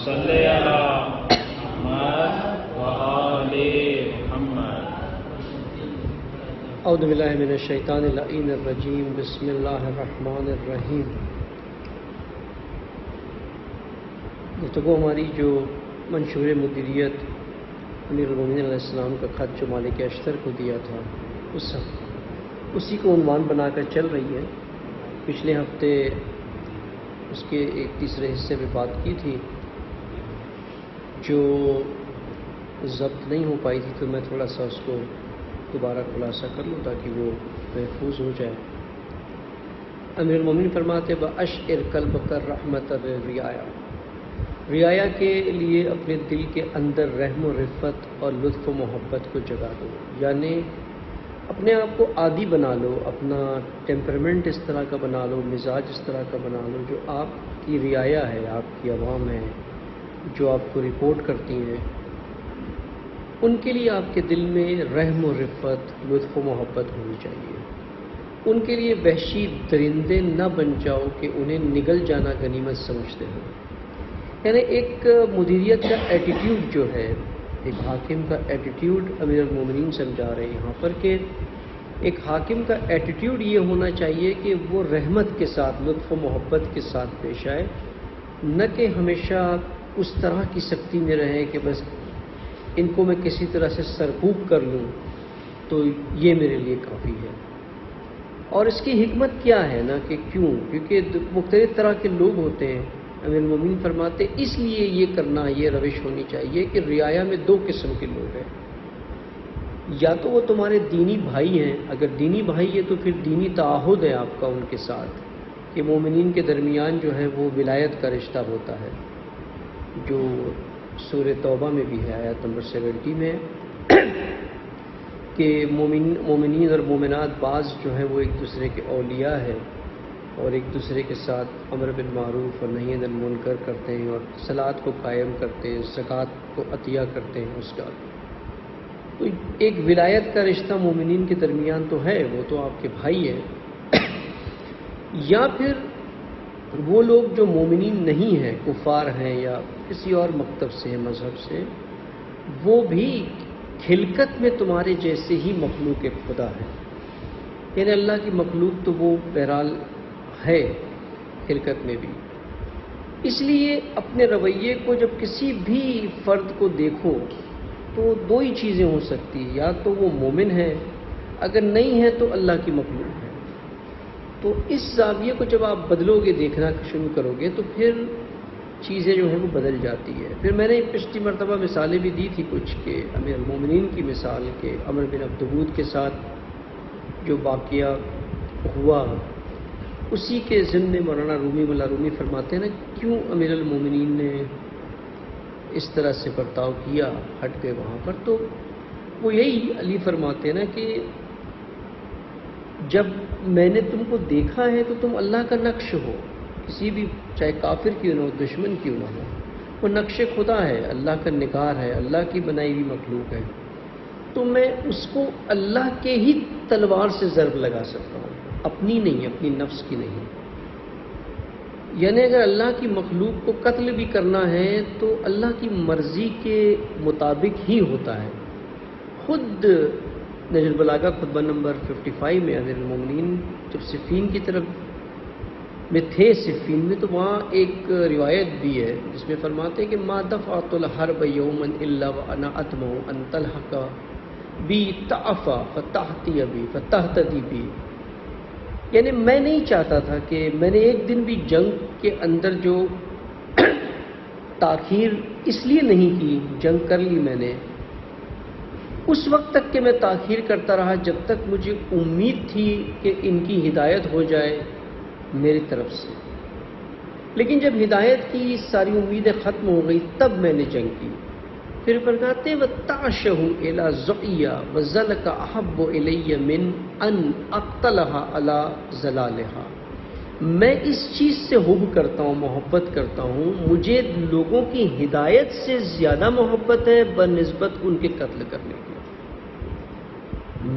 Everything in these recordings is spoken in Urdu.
صل علی محمد وآل محمد۔ اعوذ باللہ من الشیطان اللعین الرجیم، بسم اللہ الرحمن الرحیم۔ گفتگو ہماری جو منشور مدیریت امیر المومنین علیہ السلام کا خط جو مالک اشتر کو دیا تھا اسی کو عنوان بنا کر چل رہی ہے۔ پچھلے ہفتے اس کے ایک تیسرے حصے پہ بات کی تھی جو ضبط نہیں ہو پائی تھی، تو میں تھوڑا سا اس کو دوبارہ خلاصہ کر لوں تاکہ وہ محفوظ ہو جائے۔ امیر المومنین فرماتے بَأَشْعِرْ قَلْبَكَ الرَّحْمَةَ بِالرِّعَایَہ، رعایا کے لیے اپنے دل کے اندر رحم و رفت اور لطف و محبت کو جگا دو، یعنی اپنے آپ کو عادی بنا لو، اپنا ٹیمپرمنٹ اس طرح کا بنا لو، مزاج اس طرح کا بنا لو جو آپ کی رعایا ہے، آپ کی عوام ہے جو آپ کو رپورٹ کرتی ہیں، ان کے لیے آپ کے دل میں رحم و رفت، لطف و محبت ہونی چاہیے۔ ان کے لیے وحشی درندے نہ بن جاؤ کہ انہیں نگل جانا غنیمت سمجھتے ہو۔ یعنی ایک مدیریت کا ایٹیٹیوڈ جو ہے، ایک حاکم کا ایٹیٹیوڈ امیر المومنین سمجھا رہے ہیں یہاں پر کہ ایک حاکم کا ایٹیٹیوڈ یہ ہونا چاہیے کہ وہ رحمت کے ساتھ، لطف و محبت کے ساتھ پیش آئے، نہ کہ ہمیشہ اس طرح کی سختی میں رہے کہ بس ان کو میں کسی طرح سے سرکوب کر لوں تو یہ میرے لیے کافی ہے۔ اور اس کی حکمت کیا ہے نا کہ کیونکہ مختلف طرح کے لوگ ہوتے ہیں۔ امیر المومنین فرماتے اس لیے یہ کرنا، یہ روش ہونی چاہیے کہ رعایا میں دو قسم کے لوگ ہیں، یا تو وہ تمہارے دینی بھائی ہیں، اگر دینی بھائی ہے تو پھر دینی تعاہد ہے آپ کا ان کے ساتھ کہ مومنین کے درمیان جو ہے وہ ولایت کا رشتہ ہوتا ہے، جو سورہ توبہ میں بھی ہے، آیت نمبر 70 میں کہ مومنین اور مومنات بعض جو ہے وہ ایک دوسرے کے اولیاء ہیں اور ایک دوسرے کے ساتھ امر بالمعروف اور نہی عن المنکر کرتے ہیں اور صلاۃ کو قائم کرتے ہیں، زکوٰۃ کو عطیہ کرتے ہیں اس کا۔ تو ایک ولایت کا رشتہ مومنین کے درمیان تو ہے، وہ تو آپ کے بھائی ہیں۔ یا پھر وہ لوگ جو مومنین نہیں ہیں، کفار ہیں یا کسی اور مکتب سے، مذہب سے، وہ بھی خلقت میں تمہارے جیسے ہی مخلوق خدا ہے، یعنی اللہ کی مخلوق تو وہ بہرحال ہے خلقت میں بھی۔ اس لیے اپنے رویے کو جب کسی بھی فرد کو دیکھو تو دو ہی چیزیں ہو سکتی ہیں، یا تو وہ مومن ہے، اگر نہیں ہے تو اللہ کی مخلوق ہے۔ تو اس زاویے کو جب آپ بدلو گے، دیکھنا شروع کرو گے تو پھر چیزیں جو ہیں وہ بدل جاتی ہے۔ پھر میں نے پچھلی مرتبہ مثالیں بھی دی تھی کچھ کہ امیر المومنین کی مثال کہ عمر بن عبدہود کے ساتھ جو واقعہ ہوا، اسی کے ضمن میں مولانا رومی مولا رومی فرماتے ہیں نا کیوں امیر المومنین نے اس طرح سے برتاؤ کیا، ہٹ گئے وہاں پر، تو وہ یہی علی فرماتے ہیں نا کہ جب میں نے تم کو دیکھا ہے تو تم اللہ کا نقش ہو، کسی بھی چاہے کافر کیوں نہ ہو، دشمن کیوں نہ ہو، وہ نقش خدا ہے، اللہ کا نگار ہے، اللہ کی بنائی ہوئی مخلوق ہے، تو میں اس کو اللہ کے ہی تلوار سے ضرب لگا سکتا ہوں، اپنی نہیں، اپنی نفس کی نہیں۔ یعنی اگر اللہ کی مخلوق کو قتل بھی کرنا ہے تو اللہ کی مرضی کے مطابق ہی ہوتا ہے۔ خود نہج البلاغہ خطبہ نمبر 55 میں امیر المومنین جب صفین کی طرف میں تھے، صفین میں، تو وہاں ایک روایت بھی ہے جس میں فرماتے ہیں کہ ما دفعت الحرب یوما الا وانا اطمع ان تلحق بی تعفا فتحتی بی فتحتدی بی، یعنی میں نہیں چاہتا تھا کہ میں نے ایک دن بھی جنگ کے اندر جو تاخیر اس لیے نہیں کی، جنگ کر لی میں نے، اس وقت تک کہ میں تاخیر کرتا رہا جب تک مجھے امید تھی کہ ان کی ہدایت ہو جائے میری طرف سے، لیکن جب ہدایت کی ساری امیدیں ختم ہو گئی تب میں نے جنگ کی۔ پھر فرماتے وَتَعْشَهُ إِلَى زُعِيَّ وَذَلَكَ أَحَبُّ إِلَيَّ مِنْ أَنْ أَقْتَلَهَا عَلَى زَلَالِهَا، میں اس چیز سے حب کرتا ہوں، محبت کرتا ہوں، مجھے لوگوں کی ہدایت سے زیادہ محبت ہے بنسبت ان کے قتل کرنے کی۔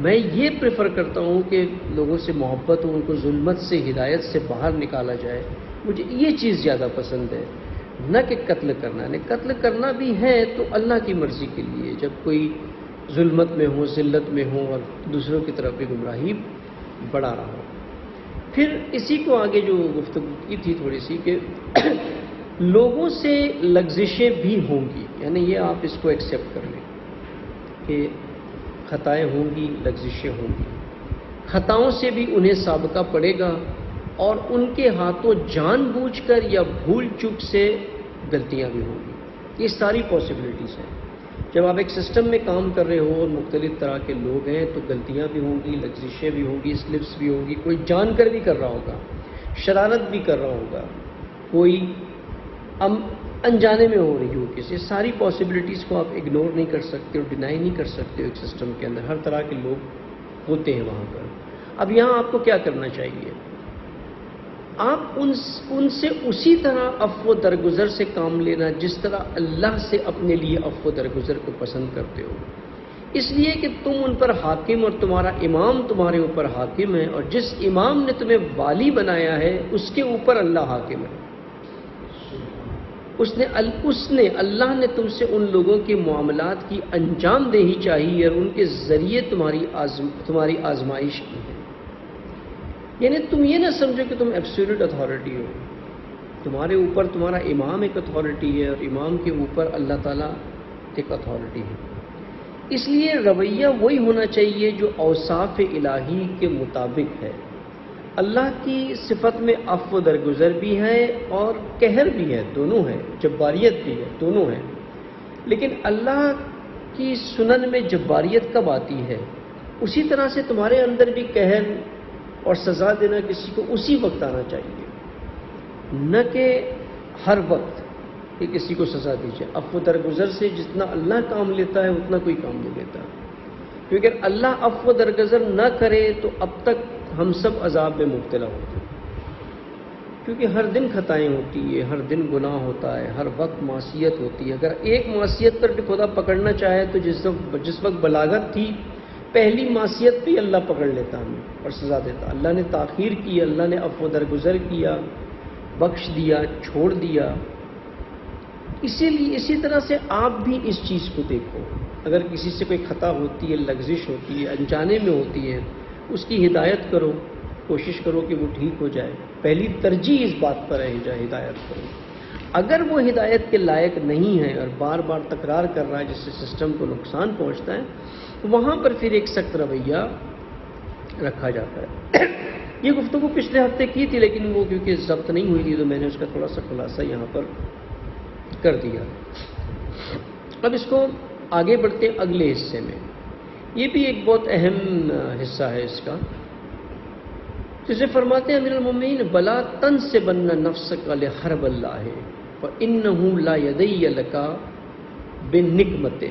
میں یہ پریفر کرتا ہوں کہ لوگوں سے محبت ہو، ان کو ظلمت سے، ہدایت سے باہر نکالا جائے، مجھے یہ چیز زیادہ پسند ہے نہ کہ قتل کرنا. یعنی قتل کرنا بھی ہے تو اللہ کی مرضی کے لیے، جب کوئی ظلمت میں ہو، ذلت میں ہو اور دوسروں کی طرف بھی گمراہی بڑھا رہا ہو. پھر اسی کو آگے جو گفتگو کی تھی تھوڑی سی کہ لوگوں سے لغزشیں بھی ہوں گی. یعنی یہ آپ اس کو ایکسیپٹ کر لیں کہ خطائیں ہوں گی، لغزشیں ہوں گی. خطاؤں سے بھی انہیں سابقہ پڑے گا اور ان کے ہاتھوں جان بوجھ کر یا بھول چوک سے غلطیاں بھی ہوں گی. یہ ساری پاسبلٹیز ہیں. جب آپ ایک سسٹم میں کام کر رہے ہو اور مختلف طرح کے لوگ ہیں تو غلطیاں بھی ہوں گی، لغزشیں بھی ہوں گی، سلپس بھی ہوں گی. کوئی جان کر بھی کر رہا ہوگا، شرارت بھی کر رہا ہوگا، کوئی انجانے میں ہو رہی ہو کسی. ساری پاسبلٹیز کو آپ اگنور نہیں کر سکتے اور ڈینائی نہیں کر سکتے ہو. ایک سسٹم کے اندر ہر طرح کے لوگ ہوتے ہیں وہاں پر. اب یہاں آپ کو کیا کرنا چاہیے؟ آپ ان سے اسی طرح عفو و درگزر سے کام لینا جس طرح اللہ سے اپنے لیے عفو و درگزر کو پسند کرتے ہو. اس لیے کہ تم ان پر حاکم اور تمہارا امام تمہارے اوپر حاکم ہے، اور جس امام نے تمہیں والی بنایا ہے اس کے اوپر اللہ حاکم ہے. اللہ نے تم سے ان لوگوں کے معاملات کی انجام دہی چاہیے اور ان کے ذریعے تمہاری آزمائش کی ہے. یعنی تم یہ نہ سمجھو کہ تم ایبسولوٹ اتھارٹی ہو. تمہارے اوپر تمہارا امام ایک اتھارٹی ہے اور امام کے اوپر اللہ تعالیٰ ایک اتھارٹی ہے. اس لیے رویہ وہی ہونا چاہیے جو اوصاف الہی کے مطابق ہے. اللہ کی صفت میں عفو و درگزر بھی ہے اور قہر بھی ہے، دونوں ہے. جباریت بھی ہے، دونوں ہے. لیکن اللہ کی سنن میں جباریت کب آتی ہے؟ اسی طرح سے تمہارے اندر بھی قہر اور سزا دینا کسی کو اسی وقت آنا چاہیے، نہ کہ ہر وقت کہ کسی کو سزا دی جائے. عفو و درگزر سے جتنا اللہ کام لیتا ہے اتنا کوئی کام نہیں لیتا. کیونکہ اللہ عفو و درگزر نہ کرے تو اب تک ہم سب عذاب میں مبتلا ہوتے ہیں. کیونکہ ہر دن خطائیں ہوتی ہیں، ہر دن گناہ ہوتا ہے، ہر وقت معصیت ہوتی ہے. اگر ایک معصیت پر بھی خدا پکڑنا چاہے تو جس وقت بلاغت تھی پہلی معصیت پہ اللہ پکڑ لیتا ہمیں اور سزا دیتا. اللہ نے تاخیر کی، اللہ نے عفو و درگزر کیا، بخش دیا، چھوڑ دیا. اسی طرح سے آپ بھی اس چیز کو دیکھو. اگر کسی سے کوئی خطا ہوتی ہے، لغزش ہوتی ہے، انجانے میں ہوتی ہے، اس کی ہدایت کرو، کوشش کرو کہ وہ ٹھیک ہو جائے. پہلی ترجیح اس بات پر ہے ہدایت کرو. اگر وہ ہدایت کے لائق نہیں ہے اور بار بار تکرار کر رہا ہے جس سے سسٹم کو نقصان پہنچتا ہے، وہاں پر پھر ایک سخت رویہ رکھا جاتا ہے. یہ گفتگو پچھلے ہفتے کی تھی لیکن وہ کیونکہ ضبط نہیں ہوئی تھی تو میں نے اس کا تھوڑا سا خلاصہ یہاں پر کر دیا. اب اس کو آگے بڑھتے ہیں اگلے حصے میں. یہ بھی ایک بہت اہم حصہ ہے اس کا. جسے فرماتے ہیں امیر المومنین بلا تن سے بننا نفس کا لحرب اللہ ہے فإنہ لا یدی لکا بنکمت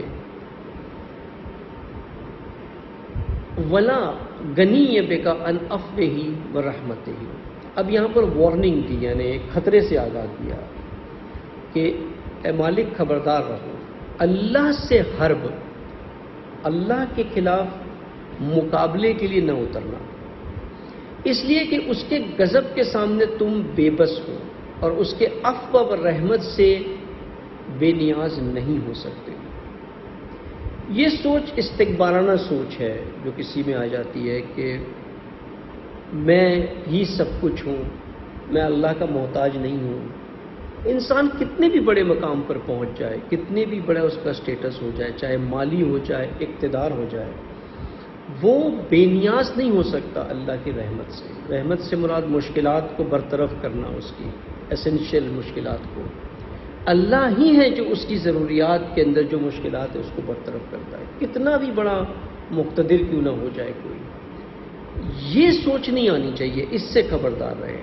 ولا غنی بکا ان افوہ و رحمتہ. اب یہاں پر وارننگ دی، یعنی خطرے سے آگاہ کیا کہ اے مالک خبردار رہو. اللہ سے حرب، اللہ کے خلاف مقابلے کے لیے نہ اترنا، اس لیے کہ اس کے غضب کے سامنے تم بے بس ہو اور اس کے عفو و رحمت سے بے نیاز نہیں ہو سکتے. یہ سوچ استکبارانہ سوچ ہے جو کسی میں آ جاتی ہے کہ میں ہی سب کچھ ہوں، میں اللہ کا محتاج نہیں ہوں. انسان کتنے بھی بڑے مقام پر پہنچ جائے، کتنے بھی بڑا اس کا سٹیٹس ہو جائے، چاہے مالی ہو جائے، اقتدار ہو جائے، وہ بے نیاز نہیں ہو سکتا اللہ کی رحمت سے. رحمت سے مراد مشکلات کو برطرف کرنا، اس کی ایسنشیل مشکلات کو. اللہ ہی ہے جو اس کی ضروریات کے اندر جو مشکلات ہے اس کو برطرف کرتا ہے، کتنا بھی بڑا مقتدر کیوں نہ ہو جائے کوئی. یہ سوچ نہیں آنی چاہیے. اس سے خبردار رہے.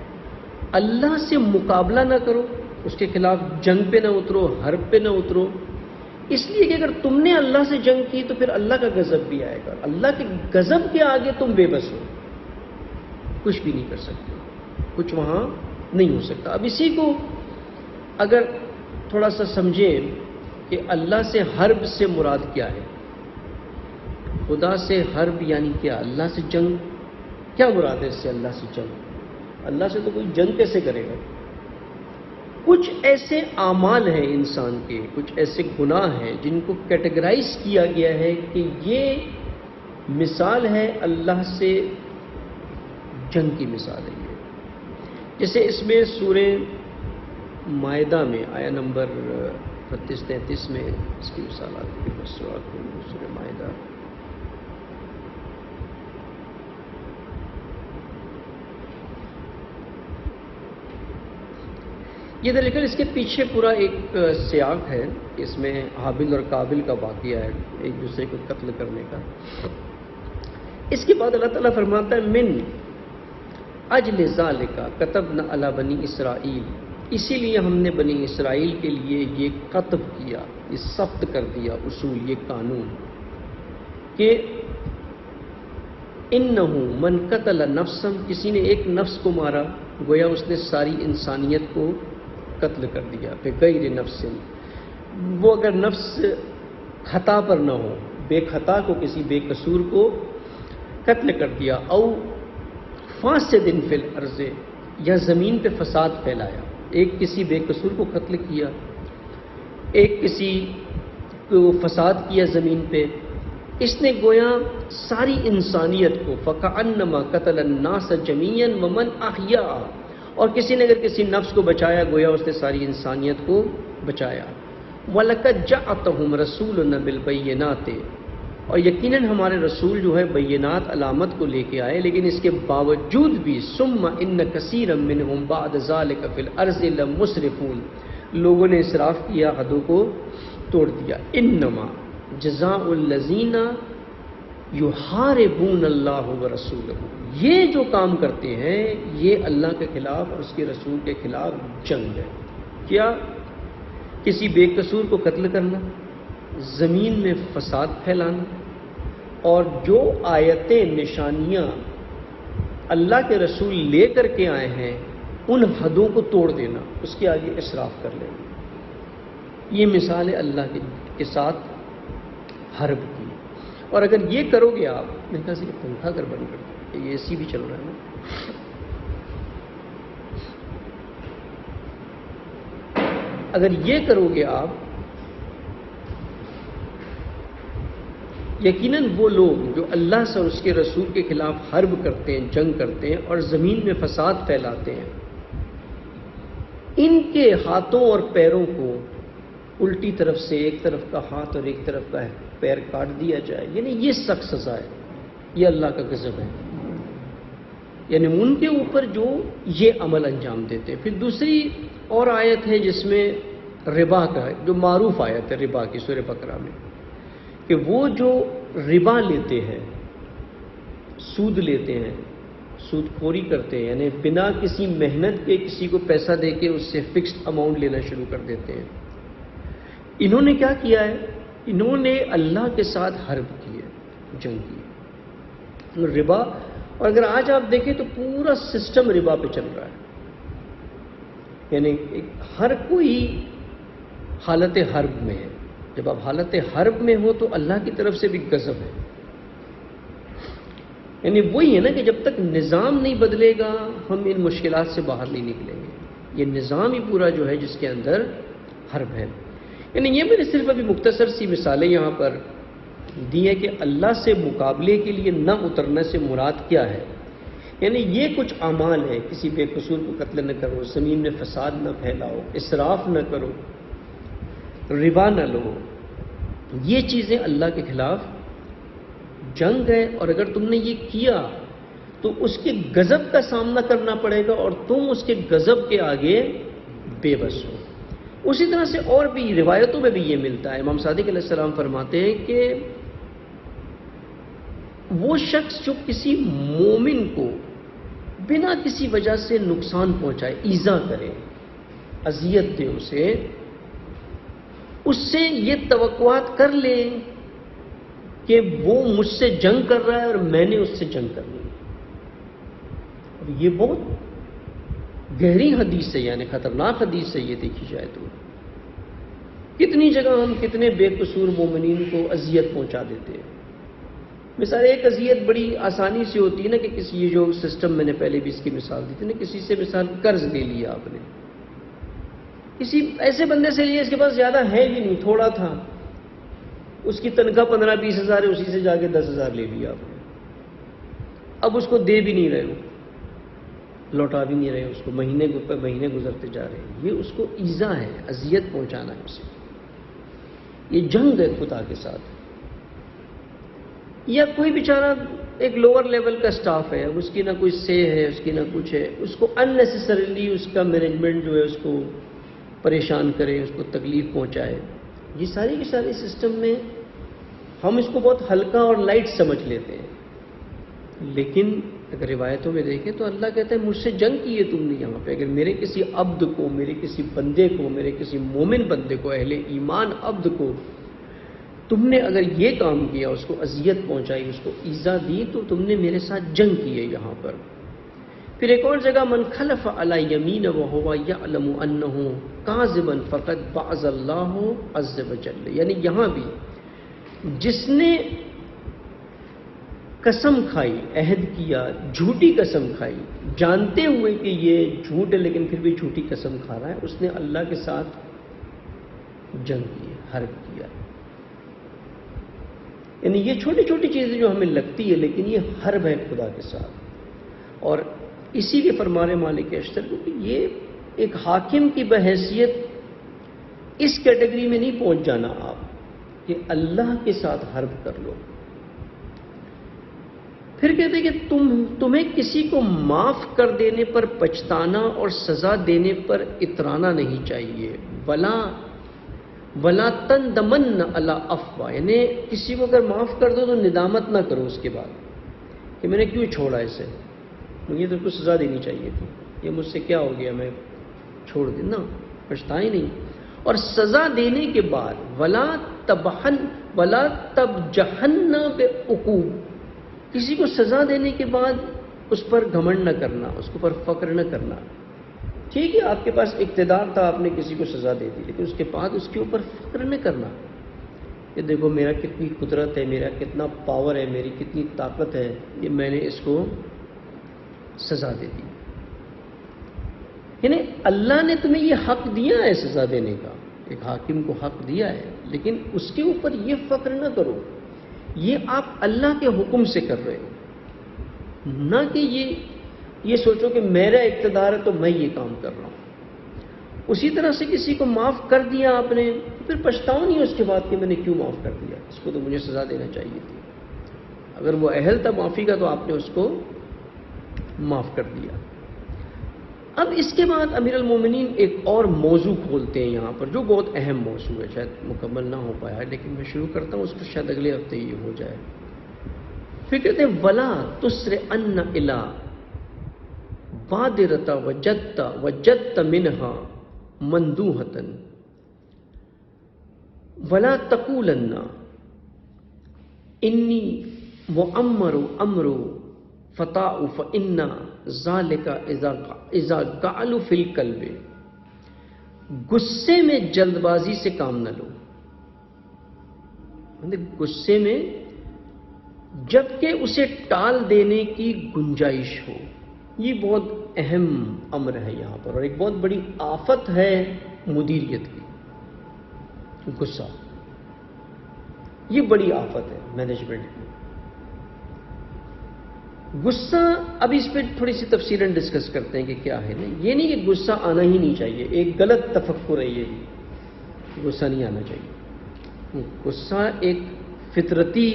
اللہ سے مقابلہ نہ کرو، اس کے خلاف جنگ پہ نہ اترو، حرب پہ نہ اترو. اس لیے کہ اگر تم نے اللہ سے جنگ کی تو پھر اللہ کا غضب بھی آئے گا. اللہ کے غضب کے آگے تم بے بس ہو، کچھ بھی نہیں کر سکتے، کچھ وہاں نہیں ہو سکتا. اب اسی کو اگر تھوڑا سا سمجھیں کہ اللہ سے حرب سے مراد کیا ہے، خدا سے حرب یعنی کیا، اللہ سے جنگ کیا مراد ہے. اس سے اللہ سے جنگ، اللہ سے تو کوئی جنگ کیسے کرے گا. کچھ ایسے اعمال ہیں انسان کے، کچھ ایسے گناہ ہیں جن کو کیٹیگرائز کیا گیا ہے کہ یہ مثال ہے اللہ سے جنگ کی مثال ہے یہ. جیسے اس میں سورہ مائدہ میں آیا نمبر 32-33 میں اس کی مثال آتی ہے. سورہ مائدہ یہ دراصل اس کے پیچھے پورا ایک سیاق ہے. اس میں حابل اور قابل کا واقعہ ہے، ایک دوسرے کو قتل کرنے کا. اس کے بعد اللہ تعالیٰ فرماتا ہے من اجل ذالک کتبنا علی بنی اسرائیل، اسی لیے ہم نے بنی اسرائیل کے لیے یہ کتب کیا، یہ سخت کر دیا اصول، یہ قانون کہ انہ من قتل نفسا، کسی نے ایک نفس کو مارا گویا اس نے ساری انسانیت کو قتل کر دیا. بغیر نفس، وہ اگر نفس خطا پر نہ ہو، بے خطا کو، کسی بے قصور کو قتل کر دیا. او فاسد فی الارض، یا زمین پہ فساد پھیلایا. ایک کسی بے قصور کو قتل کیا، ایک کسی کو فساد کیا زمین پہ، اس نے گویا ساری انسانیت کو فکأنما قتل الناس جميعا ومن احیاء، اور کسی نے اگر کسی نفس کو بچایا گویا اس نے ساری انسانیت کو بچایا. وَلَقَدْ جَاءَتْهُمْ رَسُولُنَا بِالْبَيِّنَاتِ، اور یقیناً ہمارے رسول جو ہے بینات علامت کو لے کے آئے، لیکن اس کے باوجود بھی ثم ان کثیرا منہم بعد ذلک فی الارض لمسرفون، لوگوں نے اسراف کیا، حدوں کو توڑ دیا. انما جزاء الذین یحاربون اللہ ورسولہ، یہ جو کام کرتے ہیں یہ اللہ کے خلاف اور اس کے رسول کے خلاف جنگ ہے. کیا؟ کسی بے قصور کو قتل کرنا، زمین میں فساد پھیلانا، اور جو آیتیں نشانیاں اللہ کے رسول لے کر کے آئے ہیں ان حدوں کو توڑ دینا، اس کے آگے اسراف کر لینا. یہ مثال ہے اللہ کے ساتھ حرب کی. اور اگر یہ کرو گے آپ، میرے خیال سے یہ پنکھا کر بند کر دیں، یہ اے سی بھی چل رہا ہے نا. اگر یہ کرو گے آپ، یقیناً وہ لوگ جو اللہ سے اور اس کے رسول کے خلاف حرب کرتے ہیں، جنگ کرتے ہیں اور زمین میں فساد پھیلاتے ہیں، ان کے ہاتھوں اور پیروں کو الٹی طرف سے ایک طرف کا ہاتھ اور ایک طرف کا پیر کاٹ دیا جائے. یعنی یہ سخت سزا ہے، یہ اللہ کا غضب ہے. یعنی ان کے اوپر جو یہ عمل انجام دیتے ہیں. پھر دوسری اور آیت ہے جس میں ربا کا، جو معروف آیت ہے ربا کی سورہ بقرہ میں، کہ وہ جو ربا لیتے ہیں، سود لیتے ہیں، سود خوری کرتے ہیں، یعنی بنا کسی محنت کے کسی کو پیسہ دے کے اس سے فکسڈ اماؤنٹ لینا شروع کر دیتے ہیں. انہوں نے کیا کیا ہے؟ انہوں نے اللہ کے ساتھ حرب کی ہے، جنگ کی ربا. اور اگر آج آپ دیکھیں تو پورا سسٹم ربا پہ چل رہا ہے. یعنی ہر کوئی حالت حرب میں ہے. جب آپ حالت حرب میں ہو تو اللہ کی طرف سے بھی غضب ہے. یعنی وہی ہے نا کہ جب تک نظام نہیں بدلے گا ہم ان مشکلات سے باہر نہیں نکلیں گے. یہ نظام ہی پورا جو ہے جس کے اندر حرب ہے. یعنی یہ میں نے صرف ابھی مختصر سی مثالیں یہاں پر دی ہے کہ اللہ سے مقابلے کے لیے نہ اترنے سے مراد کیا ہے. یعنی یہ کچھ اعمال ہیں، کسی بے قصور کو قتل نہ کرو، زمین میں فساد نہ پھیلاؤ، اسراف نہ کرو، ربا نہ لو. یہ چیزیں اللہ کے خلاف جنگ ہے. اور اگر تم نے یہ کیا تو اس کے غضب کا سامنا کرنا پڑے گا اور تم اس کے غضب کے آگے بے بس ہو. اسی طرح سے اور بھی روایتوں میں بھی یہ ملتا ہے. امام صادق علیہ السلام فرماتے ہیں کہ وہ شخص جو کسی مومن کو بنا کسی وجہ سے نقصان پہنچائے، ایذا کرے، اذیت دے اسے، اس سے یہ توقعات کر لے کہ وہ مجھ سے جنگ کر رہا ہے اور میں نے اس سے جنگ کرنی ہے. اور یہ بہت گہری حدیث ہے، یعنی خطرناک حدیث ہے. یہ دیکھی جائے تو کتنی جگہ ہم کتنے بے قصور مومنین کو اذیت پہنچا دیتے ہیں. مثال ایک اذیت بڑی آسانی سے ہوتی ہے نا کہ کسی یہ جو سسٹم میں نے پہلے بھی اس کی مثال دی تھی نا، کسی سے مثال قرض لے لیا آپ نے، کسی ایسے بندے سے لیے اس کے پاس زیادہ ہے بھی نہیں، تھوڑا تھا، اس کی تنخواہ 15-20 ہزار ہے، اسی سے جا کے 10,000 لے لیا آپ نے، اب اس کو دے بھی نہیں رہے ہو، لوٹا بھی نہیں رہے اس کو، مہینے پہ مہینے گزرتے جا رہے ہیں، یہ اس کو ایذا ہے، اذیت پہنچانا ہے اسے، یہ جنگ ہے خدا کے ساتھ۔ یا کوئی بیچارہ ایک لوور لیول کا سٹاف ہے، اب اس کی نہ کوئی سے ہے، اس کی نہ کچھ ہے، اس کو ان نیسسریلی اس کا مینجمنٹ جو ہے اس کو پریشان کرے، اس کو تکلیف پہنچائے، یہ ساری کی ساری سسٹم میں ہم اس کو بہت ہلکا اور لائٹ سمجھ لیتے ہیں، لیکن اگر روایتوں میں دیکھیں تو اللہ کہتا ہے مجھ سے جنگ کی ہے تم نے یہاں پہ، اگر میرے کسی عبد کو، میرے کسی بندے کو، میرے کسی مومن بندے کو، اہل ایمان عبد کو تم نے اگر یہ کام کیا، اس کو اذیت پہنچائی، اس کو ایذا دی، تو تم نے میرے ساتھ جنگ کی ہے یہاں پر۔ پھر ایک اور جگہ من خلف علی یمین وہو یعلم انہ کاذبا فقد بعض اللہ عز وجل، یعنی یہاں بھی جس نے قسم کھائی، عہد کیا، جھوٹی قسم کھائی، جانتے ہوئے کہ یہ جھوٹ ہے لیکن پھر بھی جھوٹی قسم کھا رہا ہے، اس نے اللہ کے ساتھ جنگ کی، حرب کیا۔ یعنی یہ چھوٹی چھوٹی چیزیں جو ہمیں لگتی ہے لیکن یہ حرب ہے خدا کے ساتھ، اور اسی کے فرمان مالک اشتر، کیونکہ یہ ایک حاکم کی بحیثیت اس کیٹیگری میں نہیں پہنچ جانا آپ کہ اللہ کے ساتھ حرب کر لو۔ پھر کہتے ہیں کہ تمہیں کسی کو معاف کر دینے پر پچھتانا اور سزا دینے پر اترانا نہیں چاہیے، ولا تندمن علی افوا، یعنی کسی کو اگر معاف کر دو تو ندامت نہ کرو اس کے بعد کہ میں نے کیوں چھوڑا اسے، مجھے تو کچھ سزا دینی چاہیے تھی، یہ مجھ سے کیا ہو گیا، میں چھوڑ دیں نا، پچھتائیں نہیں۔ اور سزا دینے کے بعد ولا تبجحن بعقوب، کسی کو سزا دینے کے بعد اس پر گھمنڈ نہ کرنا، اس کے اوپر فخر نہ کرنا۔ ٹھیک ہے آپ کے پاس اقتدار تھا، آپ نے کسی کو سزا دے دی، لیکن اس کے بعد اس کے اوپر فخر نہ کرنا کہ دیکھو میرا کتنی قدرت ہے، میرا کتنا پاور ہے، میری کتنی طاقت ہے، یہ میں نے اس کو سزا دے دی۔ یعنی اللہ نے تمہیں یہ حق دیا ہے سزا دینے کا، ایک حاکم کو حق دیا ہے، لیکن اس کے اوپر یہ فخر نہ کرو، یہ آپ اللہ کے حکم سے کر رہے ہو، نہ کہ یہ سوچو کہ میرا اقتدار ہے تو میں یہ کام کر رہا ہوں۔ اسی طرح سے کسی کو معاف کر دیا آپ نے، پھر پچھتاؤ نہیں اس کے بعد کہ میں نے کیوں معاف کر دیا، اس کو تو مجھے سزا دینا چاہیے تھی، اگر وہ اہل تھا معافی کا تو آپ نے اس کو معاف کر دیا۔ اب اس کے بعد امیر المومنین ایک اور موضوع کھولتے ہیں یہاں پر جو بہت اہم موضوع ہے، شاید مکمل نہ ہو پایا لیکن میں شروع کرتا ہوں، اس پر شاید اگلے ہفتے یہ ہو جائے۔ پھر کہتے ہیں ولا تسرعن الی بادرۃ وجدت منہا مندوحۃ ولا تقولن انی معمر امر فتاء فإن ذلک اذا قعل فی القلب، غصے میں جلد بازی سے کام نہ لو، غصے میں جبکہ اسے ٹال دینے کی گنجائش ہو، یہ بہت اہم امر ہے یہاں پر، اور ایک بہت بڑی آفت ہے مدیریت کی، غصہ، یہ بڑی آفت ہے مینجمنٹ کی۔ غصہ، اب اس پہ تھوڑی سی تفصیلاً ڈسکس کرتے ہیں کہ کیا ہے نا، یہ نہیں کہ غصہ آنا ہی نہیں چاہیے، ایک غلط تفکر ہے یہ، غصہ نہیں آنا چاہیے۔ غصہ ایک فطرتی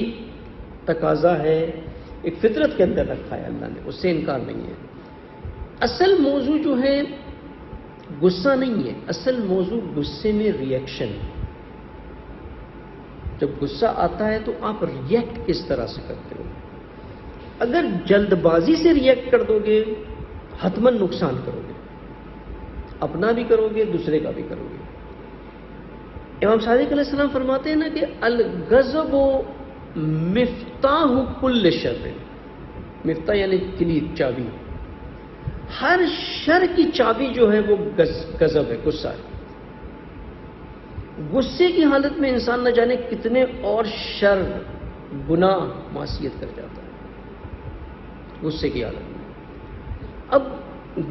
تقاضا ہے، ایک فطرت کے اندر رکھا ہے اللہ نے، اس سے انکار نہیں ہے۔ اصل موضوع جو ہے غصہ نہیں ہے، اصل موضوع غصے میں ریئیکشن ہے۔ جب غصہ آتا ہے تو آپ ریئیکٹ کس طرح سے کرتے ہو؟ اگر جلد بازی سے ریئیکٹ کر دو گے حتماً نقصان کرو گے، اپنا بھی کرو گے دوسرے کا بھی کرو گے۔ امام صادق علیہ السلام فرماتے ہیں نا کہ الغضب مفتاح کل شر، مفتاح یعنی کلید، چابی، ہر شر کی چابی جو ہے وہ غضب ہے، غصہ ہے۔ غصے کی حالت میں انسان نہ جانے کتنے اور شر، گناہ، معصیت کر جاتا ہے غصے کی حالت میں۔ اب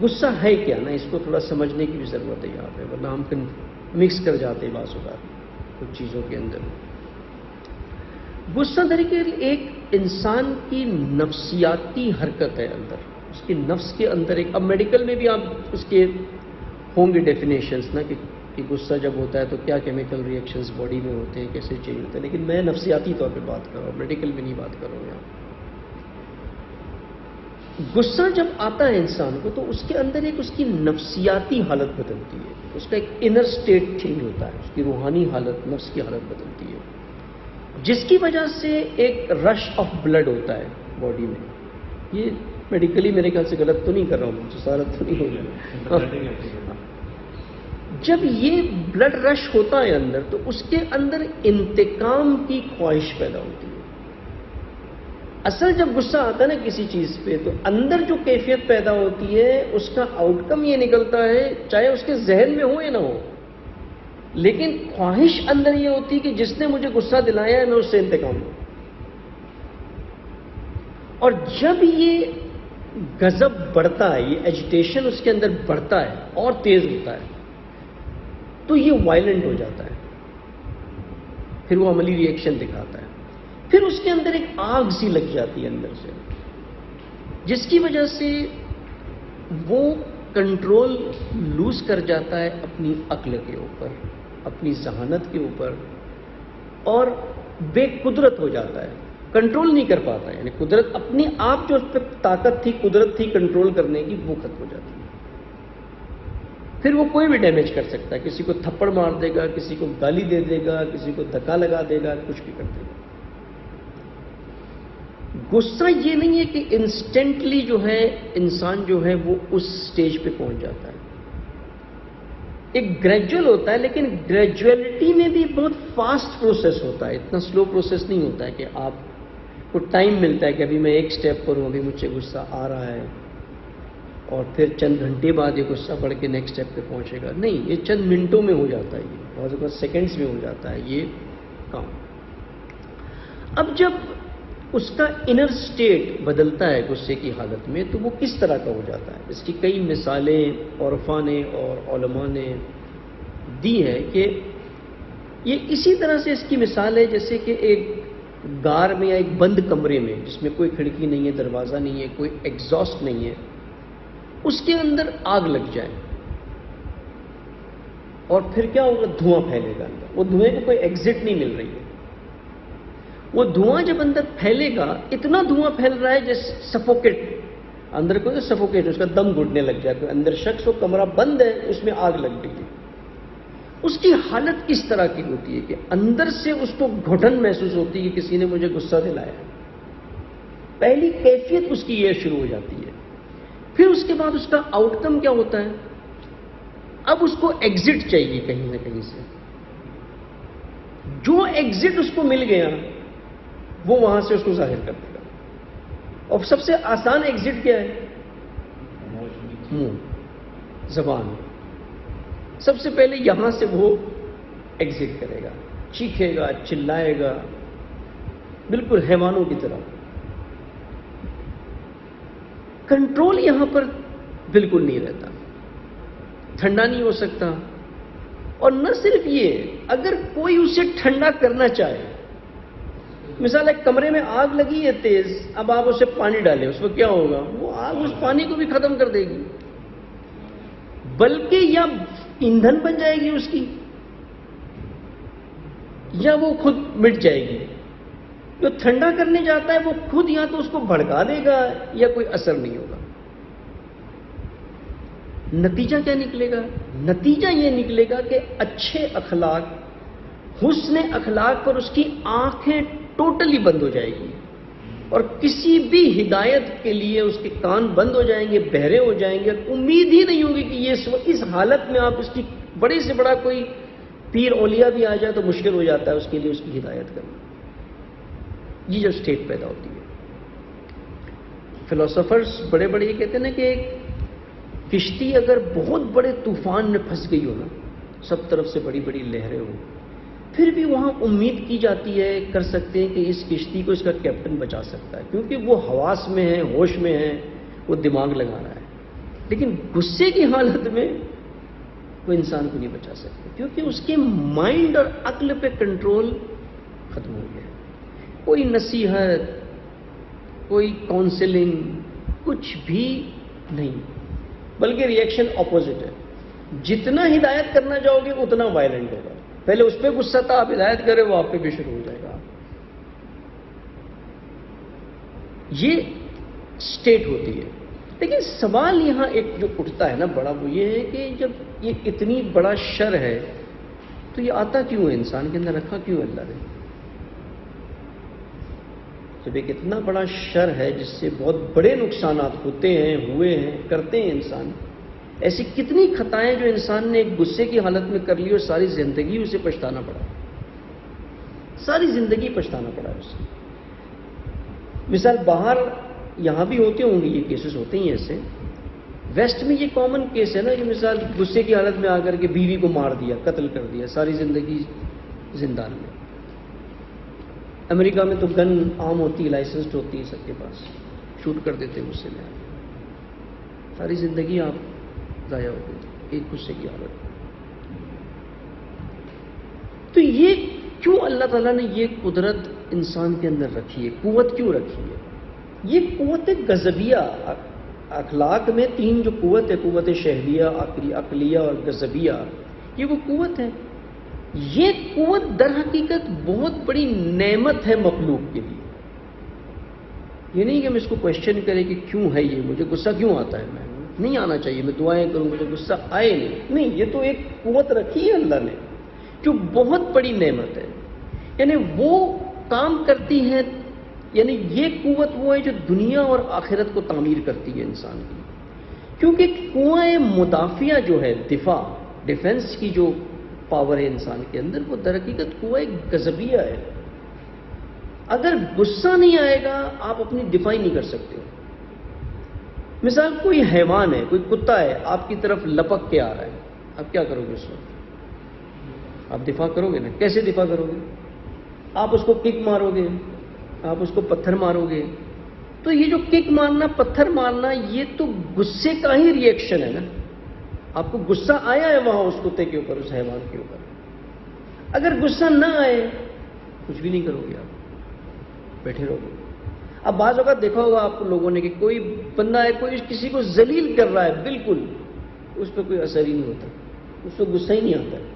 غصہ ہے کیا نا، اس کو تھوڑا سمجھنے کی بھی ضرورت ہے یہاں پہ، ورنہ ہم مکس کر جاتے ہیں بعض اوقات کچھ چیزوں کے اندر۔ غصہ دراصل ایک انسان کی نفسیاتی حرکت ہے اندر، اس کی نفس کے اندر ایک، اب میڈیکل میں بھی آپ اس کے ہوں گے ڈیفینیشنس نا کہ غصہ جب ہوتا ہے تو کیا کیمیکل ری ایکشنز باڈی میں ہوتے ہیں، کیسے چینج ہوتے ہیں، لیکن میں نفسیاتی طور پہ بات کر رہا ہوں، میڈیکل میں نہیں بات کر رہا ہوں یہاں۔ غصہ جب آتا ہے انسان کو تو اس کے اندر ایک اس کی نفسیاتی حالت بدلتی ہے، اس کا ایک انر سٹیٹ چینج ہوتا ہے، اس کی روحانی حالت، نفس کی حالت بدلتی ہے، جس کی وجہ سے ایک رش آف بلڈ ہوتا ہے باڈی میں۔ یہ میڈیکلی میرے خیال سے غلط تو نہیں کر رہا ہوں، جسارت تو نہیں ہو رہی۔ جب یہ بلڈ رش ہوتا ہے اندر تو اس کے اندر انتقام کی خواہش پیدا ہوتی ہے۔ اصل جب غصہ آتا ہے نا کسی چیز پہ تو اندر جو کیفیت پیدا ہوتی ہے اس کا آؤٹ کم یہ نکلتا ہے، چاہے اس کے ذہن میں ہو یا نہ ہو، لیکن خواہش اندر یہ ہوتی ہے کہ جس نے مجھے غصہ دلایا ہے میں اس سے انتقام لوں۔ اور جب یہ غضب بڑھتا ہے، یہ ایجیٹیشن اس کے اندر بڑھتا ہے اور تیز ہوتا ہے تو یہ وائلنٹ ہو جاتا ہے، پھر وہ عملی ری ایکشن دکھاتا ہے، پھر اس کے اندر ایک آگ سی لگ جاتی ہے اندر سے، جس کی وجہ سے وہ کنٹرول لوز کر جاتا ہے اپنی عقل کے اوپر، اپنی ذہانت کے اوپر، اور بے قدرت ہو جاتا ہے، کنٹرول نہیں کر پاتا ہے، یعنی قدرت اپنی آپ جو اس پہ طاقت تھی، قدرت تھی کنٹرول کرنے کی، وہ ختم ہو جاتی ہے۔ پھر وہ کوئی بھی ڈیمیج کر سکتا ہے، کسی کو تھپڑ مار دے گا، کسی کو گالی دے دے گا، کسی کو دھکا لگا دے گا، کچھ بھی کر دے گا۔ غصہ یہ نہیں ہے کہ انسٹنٹلی جو ہے انسان جو ہے وہ اس سٹیج پہ پہنچ جاتا ہے، ایک گریجول ہوتا ہے، لیکن گریجویلٹی میں بھی بہت فاسٹ پروسیس ہوتا ہے، اتنا سلو پروسیس نہیں ہوتا ہے کہ آپ کو ٹائم ملتا ہے کہ ابھی میں ایک سٹیپ پر ہوں، ابھی مجھ سے غصہ آ رہا ہے اور پھر چند گھنٹے بعد یہ غصہ بڑھ کے نیکسٹ سٹیپ پہ پہنچے گا، نہیں، یہ چند منٹوں میں ہو جاتا ہے، یہ بعض اوقات سیکنڈز میں ہو جاتا ہے یہ کام۔ اب جب اس کا انر سٹیٹ بدلتا ہے غصے کی حالت میں تو وہ کس طرح کا ہو جاتا ہے، اس کی کئی مثالیں عرفا نے اور علماء نے دی ہے کہ یہ اسی طرح سے اس کی مثال ہے جیسے کہ ایک غار میں یا ایک بند کمرے میں جس میں کوئی کھڑکی نہیں ہے، دروازہ نہیں ہے، کوئی ایگزاسٹ نہیں ہے، اس کے اندر آگ لگ جائے اور پھر کیا ہوگا، دھواں پھیلے گا اندر، وہ دھوئیں کو کوئی ایگزٹ نہیں مل رہی ہے، وہ دھواں جب اندر پھیلے گا، اتنا دھواں پھیل رہا ہے جیسے سفوکیٹ، اندر کو سفوکیٹ، اس کا دم گھٹنے لگ جائے، کوئی اندر شخص، وہ کمرہ بند ہے، اس میں آگ لگ گئی ہے، اس کی حالت کس طرح کی ہوتی ہے کہ اندر سے اس کو گھٹن محسوس ہوتی ہے کہ کسی نے مجھے غصہ دلایا ہے، پہلی کیفیت اس کی یہ شروع ہو جاتی ہے۔ پھر اس کے بعد اس کا آؤٹ کم کیا ہوتا ہے، اب اس کو ایگزٹ چاہیے کہیں نہ کہیں سے، جو ایگزٹ اس کو مل گیا وہ وہاں سے اس کو ظاہر کر دے گا، اور سب سے آسان ایگزٹ کیا ہے، منہ، زبان، سب سے پہلے یہاں سے وہ ایگزٹ کرے گا، چیخے گا، چلائے گا، بالکل حیوانوں کی طرح۔ کنٹرول یہاں پر بالکل نہیں رہتا، ٹھنڈا نہیں ہو سکتا، اور نہ صرف یہ، اگر کوئی اسے ٹھنڈا کرنا چاہے، مثال ایک کمرے میں آگ لگی ہے تیز، اب آپ اسے پانی ڈالیں، اس میں کیا ہوگا، وہ آگ اس پانی کو بھی ختم کر دے گی، بلکہ یا ایندھن بن جائے گی اس کی، یا وہ خود مٹ جائے گی۔ جو ٹھنڈا کرنے جاتا ہے وہ خود یا تو اس کو بھڑکا دے گا یا کوئی اثر نہیں ہوگا۔ نتیجہ کیا نکلے گا؟ نتیجہ یہ نکلے گا کہ اچھے اخلاق، حسن اخلاق پر اس کی آنکھیں ٹوٹلی بند ہو جائے گی، اور کسی بھی ہدایت کے لیے اس کے کان بند ہو جائیں گے، بہرے ہو جائیں گے، امید ہی نہیں ہوگی کہ یہ اس حالت میں آپ اس کی بڑے سے بڑا کوئی پیر اولیاء بھی آ جائے تو مشکل ہو جاتا ہے اس کے لیے اس کی ہدایت کرنا۔ یہ جو اسٹیٹ پیدا ہوتی ہے، فلاسفرز بڑے بڑے یہ کہتے ہیں نا کہ ایک کشتی اگر بہت بڑے طوفان میں پھنس گئی ہو نا، سب طرف سے بڑی بڑی لہریں ہوں، پھر بھی وہاں امید کی جاتی ہے، کر سکتے ہیں کہ اس کشتی کو اس کا کیپٹن بچا سکتا ہے، کیونکہ وہ حواس میں ہے، ہوش میں ہے، وہ دماغ لگا رہا ہے۔ لیکن غصے کی حالت میں وہ انسان کو نہیں بچا سکتے، کیونکہ اس کے مائنڈ اور عقل پہ کنٹرول ختم ہو گیا. کوئی نصیحت، کوئی کاؤنسلنگ، کچھ بھی نہیں، بلکہ ری ایکشن اپوزٹ ہے. جتنا ہدایت کرنا چاہو گے اتنا وائلنٹ ہوگا. پہلے اس پہ غصہ تھا، آپ ہدایت کرے وہ آپ پہ بھی شروع ہو جائے گا. یہ اسٹیٹ ہوتی ہے. لیکن سوال یہاں ایک جو اٹھتا ہے نا بڑا، وہ یہ ہے کہ جب یہ اتنی بڑا شر ہے تو یہ آتا کیوں ہے انسان کے اندر، رکھا کیوں اللہ نے؟ جب ایک اتنا بڑا شر ہے جس سے بہت بڑے نقصانات ہوتے ہیں، ہوئے ہیں، کرتے ہیں انسان، ایسی کتنی خطائیں جو انسان نے ایک غصے کی حالت میں کر لی اور ساری زندگی اسے پچھتانا پڑا، ساری زندگی پچھتانا پڑا اسے. مثال باہر یہاں بھی ہوتے ہوں گے، یہ کیسز ہوتے ہی ایسے. ویسٹ میں یہ کامن کیس ہے نا کہ مثال غصے کی حالت میں آ کر کے بیوی کو مار دیا، قتل کر دیا، ساری زندگی زندان میں. امریکہ میں تو گن عام ہوتی ہے، لائسنسڈ ہوتی ہے سب کے پاس، شوٹ کر دیتے ہیں غصے میں. ساری زندگی آپ ضائع ہو گئی ایک غصے کی حالت میں. تو یہ کیوں اللہ تعالیٰ نے یہ قدرت انسان کے اندر رکھی ہے، قوت کیوں رکھی ہے؟ یہ قوت غضبیہ. اخلاق میں تین جو قوت ہے، قوت شہویہ، عقلیہ اور غضبیہ، یہ وہ قوت ہے. یہ قوت در حقیقت بہت بڑی نعمت ہے مخلوق کے لیے. یہ نہیں کہ ہم اس کو کوشچن کریں کہ کیوں ہے یہ، مجھے غصہ کیوں آتا ہے، میں نہیں آنا چاہیے، میں دعائیں کروں مجھے غصہ آئے نہیں. یہ تو ایک قوت رکھی ہے اللہ نے جو بہت بڑی نعمت ہے. یعنی وہ کام کرتی ہے، یعنی یہ قوت وہ ہے جو دنیا اور آخرت کو تعمیر کرتی ہے انسان کی. کیونکہ کنویں مدافعہ جو ہے، دفاع، ڈیفنس کی جو پاور ہے انسان کے اندر، وہ در حقیقت کنویں غضبیہ ہے. اگر غصہ نہیں آئے گا آپ اپنی دفاع ہی نہیں کر سکتے. مثال کوئی حیوان ہے، کوئی کتا ہے، آپ کی طرف لپک کے آ رہا ہے، آپ کیا کرو گے اس وقت؟ آپ دفاع کرو گے نا. کیسے دفاع کرو گے؟ آپ اس کو کک مارو گے، آپ اس کو پتھر مارو گے. تو یہ جو کک مارنا، پتھر مارنا، یہ تو غصے کا ہی ری ایکشن ہے نا. آپ کو غصہ آیا ہے وہاں اس کتے کے اوپر، اس حیوان کے اوپر. اگر غصہ نہ آئے کچھ بھی نہیں کرو گے، آپ بیٹھے رہو گے. اب بعض اوقات دیکھا ہوگا آپ لوگوں نے کہ کوئی بندہ ہے، کوئی کسی کو ذلیل کر رہا ہے، بالکل اس پہ کوئی اثر ہی نہیں ہوتا، اس کو غصہ ہی نہیں آتا ہے.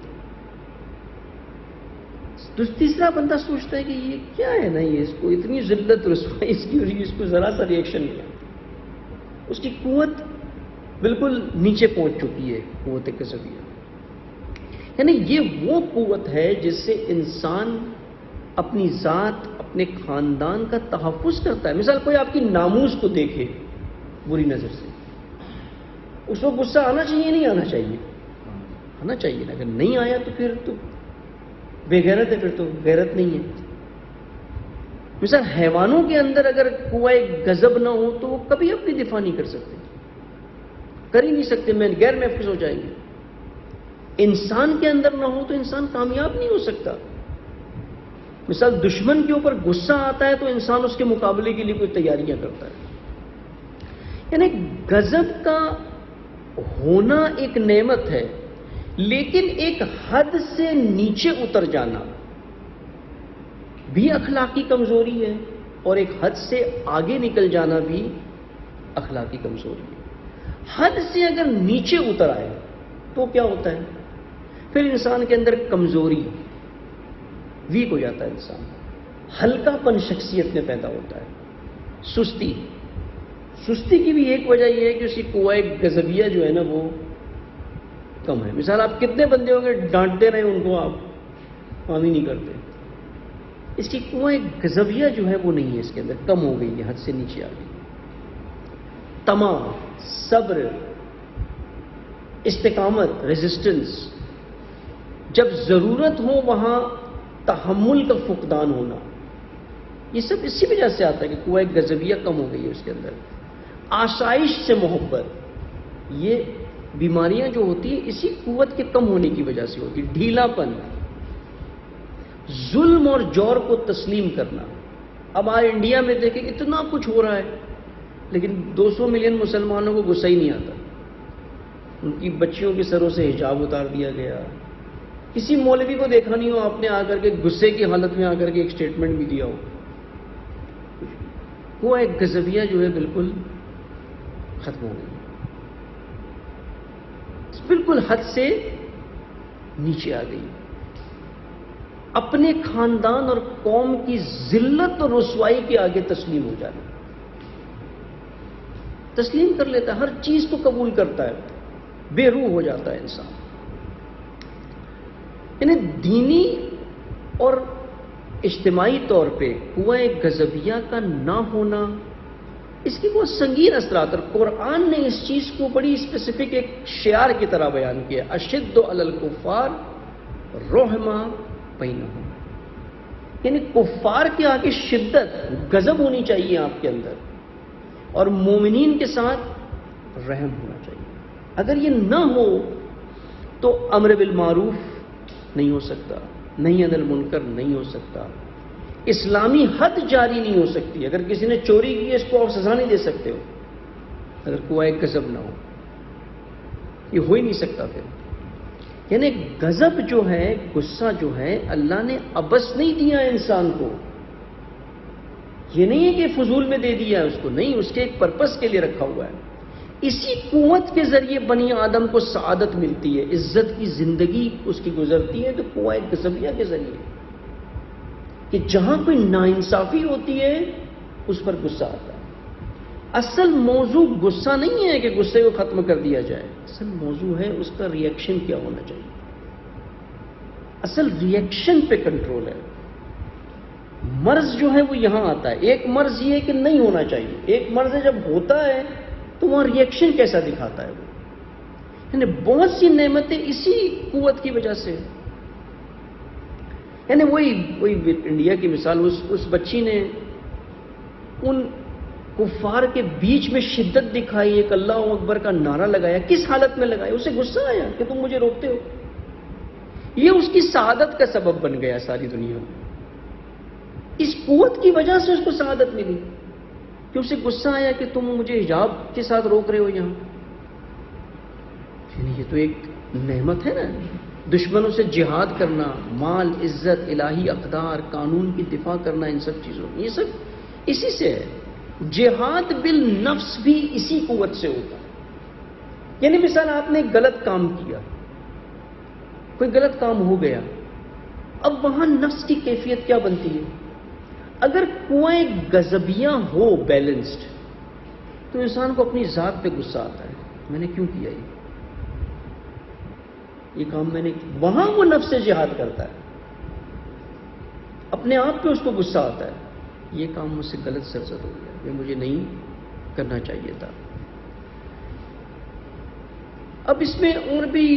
تو تیسرا بندہ سوچتا ہے کہ یہ کیا ہے نا، یہ اس کو اتنی ذلت رسوائی اس کی ہو رہی ہے، اس کو ذرا سا ری ایکشن نہیں آتا. اس کی قوت بالکل نیچے پہنچ چکی ہے، قوت غضبیہ. یعنی یہ وہ قوت ہے جس سے انسان اپنی ذات، اپنے خاندان کا تحفظ کرتا ہے. مثال کوئی آپ کی ناموس کو دیکھے بری نظر سے، اس کو غصہ آنا چاہیے نہیں آنا چاہیے؟ آنا چاہیے نا. اگر نہیں آیا تو پھر تو بے غیرت ہے، پھر تو غیرت نہیں ہے. مثال حیوانوں کے اندر اگر کوئی غضب نہ ہو تو وہ کبھی اپنی دفاع نہیں کر سکتے، کر ہی نہیں سکتے، میں غیر محفوظ ہو جائیں گے. انسان کے اندر نہ ہو تو انسان کامیاب نہیں ہو سکتا. مثال دشمن کے اوپر غصہ آتا ہے تو انسان اس کے مقابلے کے لیے کوئی تیاریاں کرتا ہے. یعنی غضب کا ہونا ایک نعمت ہے، لیکن ایک حد سے نیچے اتر جانا بھی اخلاقی کمزوری ہے، اور ایک حد سے آگے نکل جانا بھی اخلاقی کمزوری ہے. حد سے اگر نیچے اتر آئے تو کیا ہوتا ہے؟ پھر انسان کے اندر کمزوری، ویک ہو جاتا ہے انسان، ہلکا پن شخصیت میں پیدا ہوتا ہے. سستی کی بھی ایک وجہ یہ ہے کہ اس کی قوت غضبیہ جو ہے نا وہ کم ہے. مثال آپ کتنے بندے ہوں گے ڈانٹتے رہے ان کو، آپ کام ہی نہیں کرتے. اس کی قوت غضبیہ جو ہے وہ نہیں ہے، اس کے اندر کم ہو گئی ہے، حد سے نیچے آ گئی. طمع، صبر، استقامت، ریزسٹنس، جب ضرورت ہو وہاں تحمل کا فقدان ہونا، یہ سب اسی وجہ سے آتا ہے کہ قوت غضبیہ کم ہو گئی ہے اس کے اندر. آسائش سے محبت، یہ بیماریاں جو ہوتی ہیں اسی قوت کے کم ہونے کی وجہ سے ہوتی ہے. ڈھیلا پن، ظلم اور جور کو تسلیم کرنا. اب آج انڈیا میں دیکھیں اتنا کچھ ہو رہا ہے لیکن 200 ملین مسلمانوں کو غصہ ہی نہیں آتا. ان کی بچیوں کے سروں سے حجاب اتار دیا گیا. کسی مولوی کو دیکھا نہیں ہو آپ نے آ کر کے غصے کی حالت میں آ کر کے ایک سٹیٹمنٹ بھی دیا ہو. وہ ایک غضبیہ جو ہے بالکل ختم ہو گئی, بالکل حد سے نیچے آ گئی. اپنے خاندان اور قوم کی ذلت اور رسوائی کے آگے تسلیم ہو جانا, تسلیم کر لیتا ہے, ہر چیز کو قبول کرتا ہے, بے روح ہو جاتا ہے انسان. یعنی دینی اور اجتماعی طور پہ کنویں غضبیہ کا نہ ہونا, اس کی بہت سنگین اثرات, اور قرآن نے اس چیز کو بڑی اسپیسیفک ایک شعار کی طرح بیان کیا, اشد علی الکفار رحمہ بینہم. یعنی کفار کے آگے شدت, غضب ہونی چاہیے آپ کے اندر, اور مومنین کے ساتھ رحم ہونا چاہیے. اگر یہ نہ ہو تو امر بالمعروف نہیں ہو سکتا, نہی عن المنکر نہیں ہو سکتا, اسلامی حد جاری نہیں ہو سکتی. اگر کسی نے چوری کی ہے اس کو آپ سزا نہیں دے سکتے ہو اگر کوئی غضب نہ ہو, یہ ہو ہی نہیں سکتا. پھر یعنی غضب جو ہے, غصہ جو ہے, اللہ نے ابس نہیں دیا انسان کو. یہ نہیں ہے کہ فضول میں دے دیا ہے اس کو, نہیں, اس کے ایک پرپس کے لیے رکھا ہوا ہے. اسی قوت کے ذریعے بنی آدم کو سعادت ملتی ہے, عزت کی زندگی اس کی گزرتی ہے, تو کنویں غضبیہ کے ذریعے, کہ جہاں کوئی ناانصافی ہوتی ہے اس پر غصہ آتا ہے. اصل موضوع غصہ نہیں ہے کہ غصے کو ختم کر دیا جائے, اصل موضوع ہے اس کا ری ایکشن کیا ہونا چاہیے. اصل ری ایکشن پہ کنٹرول ہے. مرض جو ہے وہ یہاں آتا ہے. ایک مرض یہ ہے کہ نہیں ہونا چاہیے, ایک مرض ہے جب ہوتا ہے تو وہاں ری ایکشن کیسا دکھاتا ہے وہ. یعنی بہت سی نعمتیں اسی قوت کی وجہ سے. یعنی وہی انڈیا کی مثال, اس بچی نے ان کفار کے بیچ میں شدت دکھائی, ایک اللہ اکبر کا نعرہ لگایا. کس حالت میں لگایا؟ اسے غصہ آیا کہ تم مجھے روکتے ہو. یہ اس کی سعادت کا سبب بن گیا ساری دنیا میں. اس قوت کی وجہ سے اس کو سعادت ملی, کہ اسے غصہ آیا کہ تم مجھے حجاب کے ساتھ روک رہے ہو یہاں. یہ تو ایک نعمت ہے نا. دشمنوں سے جہاد کرنا, مال, عزت, الہی اقدار, قانون کی دفاع کرنا, ان سب چیزوں, یہ سب اسی سے ہے. جہاد بالنفس بھی اسی قوت سے ہوتا ہے. یعنی مثال آپ نے غلط کام کیا, کوئی غلط کام ہو گیا, اب وہاں نفس کی کیفیت کیا بنتی ہے؟ اگر کنویں غضبیہ ہو بیلنسڈ, تو انسان کو اپنی ذات پہ غصہ آتا ہے, میں نے کیوں کیا یہ کام میں نے. وہاں وہ نفس سے جہاد کرتا ہے, اپنے آپ پہ اس کو غصہ آتا ہے, یہ کام مجھ سے غلط سرزد ہو گیا, یہ مجھے نہیں کرنا چاہیے تھا. اب اس میں اور بھی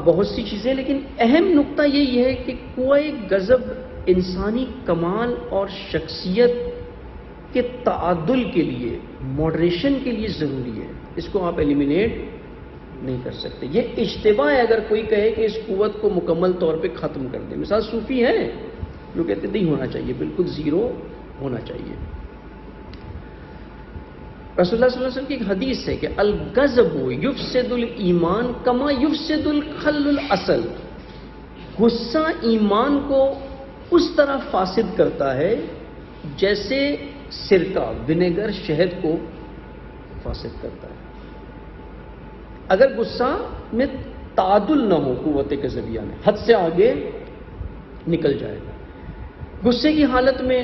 بہت سی چیزیں, لیکن اہم نقطہ یہی ہے کہ کنویں غضب انسانی کمال اور شخصیت کے تعادل کے لیے, ماڈریشن کے لیے ضروری ہے. اس کو آپ ایلیمینیٹ نہیں کر سکتے. یہ اجتباع ہے اگر کوئی کہے کہ اس قوت کو مکمل طور پہ ختم کر دیں. مثال صوفی ہیں جو کہتے نہیں ہونا چاہیے, بالکل زیرو ہونا چاہیے. رسول اللہ صلی اللہ علیہ وسلم کی ایک حدیث ہے کہ الغضب یفسد الایمان کما یفسد الخل الاصل. غصہ ایمان کو اس طرح فاسد کرتا ہے جیسے سرکہ, ونیگر, شہد کو فاسد کرتا ہے. اگر غصہ میں تعادل نہ ہو قوت غضبیہ میں, حد سے آگے نکل جائے گا. غصے کی حالت میں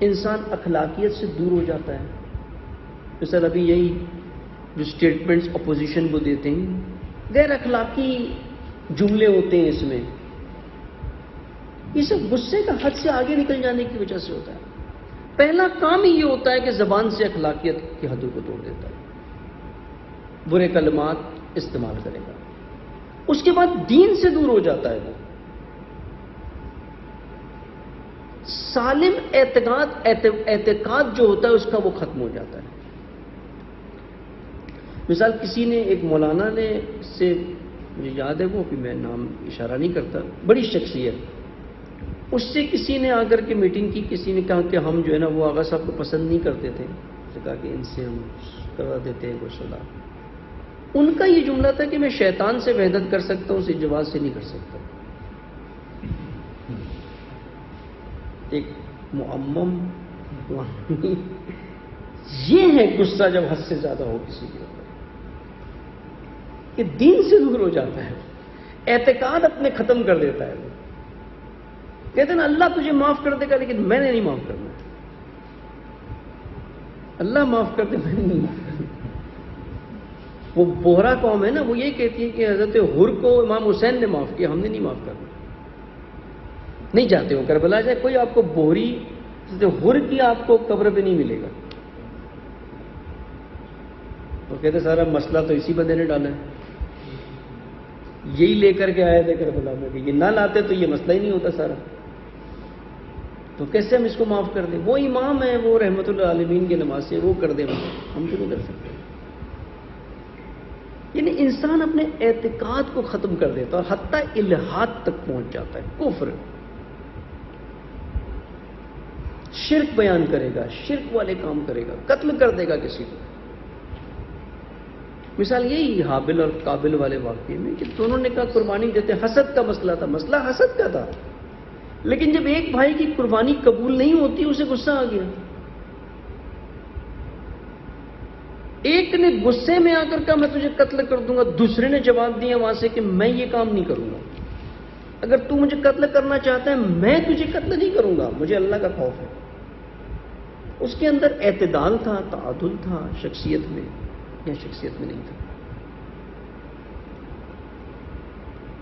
انسان اخلاقیت سے دور ہو جاتا ہے. مثلا ابھی یہی جو اسٹیٹمنٹس اپوزیشن کو دیتے ہیں, غیر اخلاقی جملے ہوتے ہیں اس میں, یہ سب غصے کا حد سے آگے نکل جانے کی وجہ سے ہوتا ہے. پہلا کام ہی یہ ہوتا ہے کہ زبان سے اخلاقیت کی حدوں کو توڑ دیتا ہے, برے کلمات استعمال کرے گا. اس کے بعد دین سے دور ہو جاتا ہے. وہ سالم اعتقاد جو ہوتا ہے اس کا وہ ختم ہو جاتا ہے. مثال کسی نے, ایک مولانا نے, سے مجھے یاد ہے وہ, کہ میں نام اشارہ نہیں کرتا, بڑی شخصیت, اس سے کسی نے آ کر کے میٹنگ کی. کسی نے کہا کہ ہم جو ہے نا وہ آغا صاحب کو پسند نہیں کرتے تھے, کہا کہ ان سے ہم کروا دیتے ہیں کوئی صلاح. ان کا یہ جملہ تھا کہ میں شیطان سے وحدت کر سکتا ہوں، اس جواز سے نہیں کر سکتا. ایک معمم یہ ہے غصہ جب حد سے زیادہ ہو کسی کے اوپر، کہ دین سے دور ہو جاتا ہے، اعتقاد اپنے ختم کر دیتا ہے. وہ کہتے ہیں نا اللہ تجھے معاف کر دے گا لیکن میں نے نہیں معاف کرنا. اللہ معاف کر دے، میں نے نہیں معاف کرنا. وہ بوہرا قوم ہے نا، وہ یہ کہتی ہے کہ حضرت حر کو امام حسین نے معاف کیا، ہم نے نہیں معاف کرنا. نہیں جاتے ہو کربلا جائے، کوئی آپ کو بوہری حضرت حر کی آپ کو قبر پہ نہیں ملے گا. وہ کہتے سارا مسئلہ تو اسی بندے نے ڈالا ہے، یہی لے کر کے آئے تھے کربلا میں کہ یہ نہ لاتے تو یہ مسئلہ ہی نہیں ہوتا سارا. تو کیسے ہم اس کو معاف کر دیں؟ وہ امام ہے، وہ رحمت اللہ عالمین کے نماز سے، وہ کر دیں، ہم کیوں نہیں کر سکتے؟ یعنی انسان اپنے اعتقاد کو ختم کر دیتا اور حتیٰ الہاد تک پہنچ جاتا ہے. کفر، شرک بیان کرے گا، شرک والے کام کرے گا، قتل کر دے گا کسی کو. مثال یہی حابل اور قابل والے واقعے میں کہ دونوں نے کہا قربانی دیتے. حسد کا مسئلہ تھا، مسئلہ حسد کا تھا، لیکن جب ایک بھائی کی قربانی قبول نہیں ہوتی اسے غصہ آ گیا. ایک نے غصے میں آ کر کہا میں تجھے قتل کر دوں گا، دوسرے نے جواب دیا وہاں سے کہ میں یہ کام نہیں کروں گا، اگر تو مجھے قتل کرنا چاہتا ہے میں تجھے قتل نہیں کروں گا، مجھے اللہ کا خوف ہے. اس کے اندر اعتدال تھا، تعادل تھا شخصیت میں، یا شخصیت میں نہیں تھا.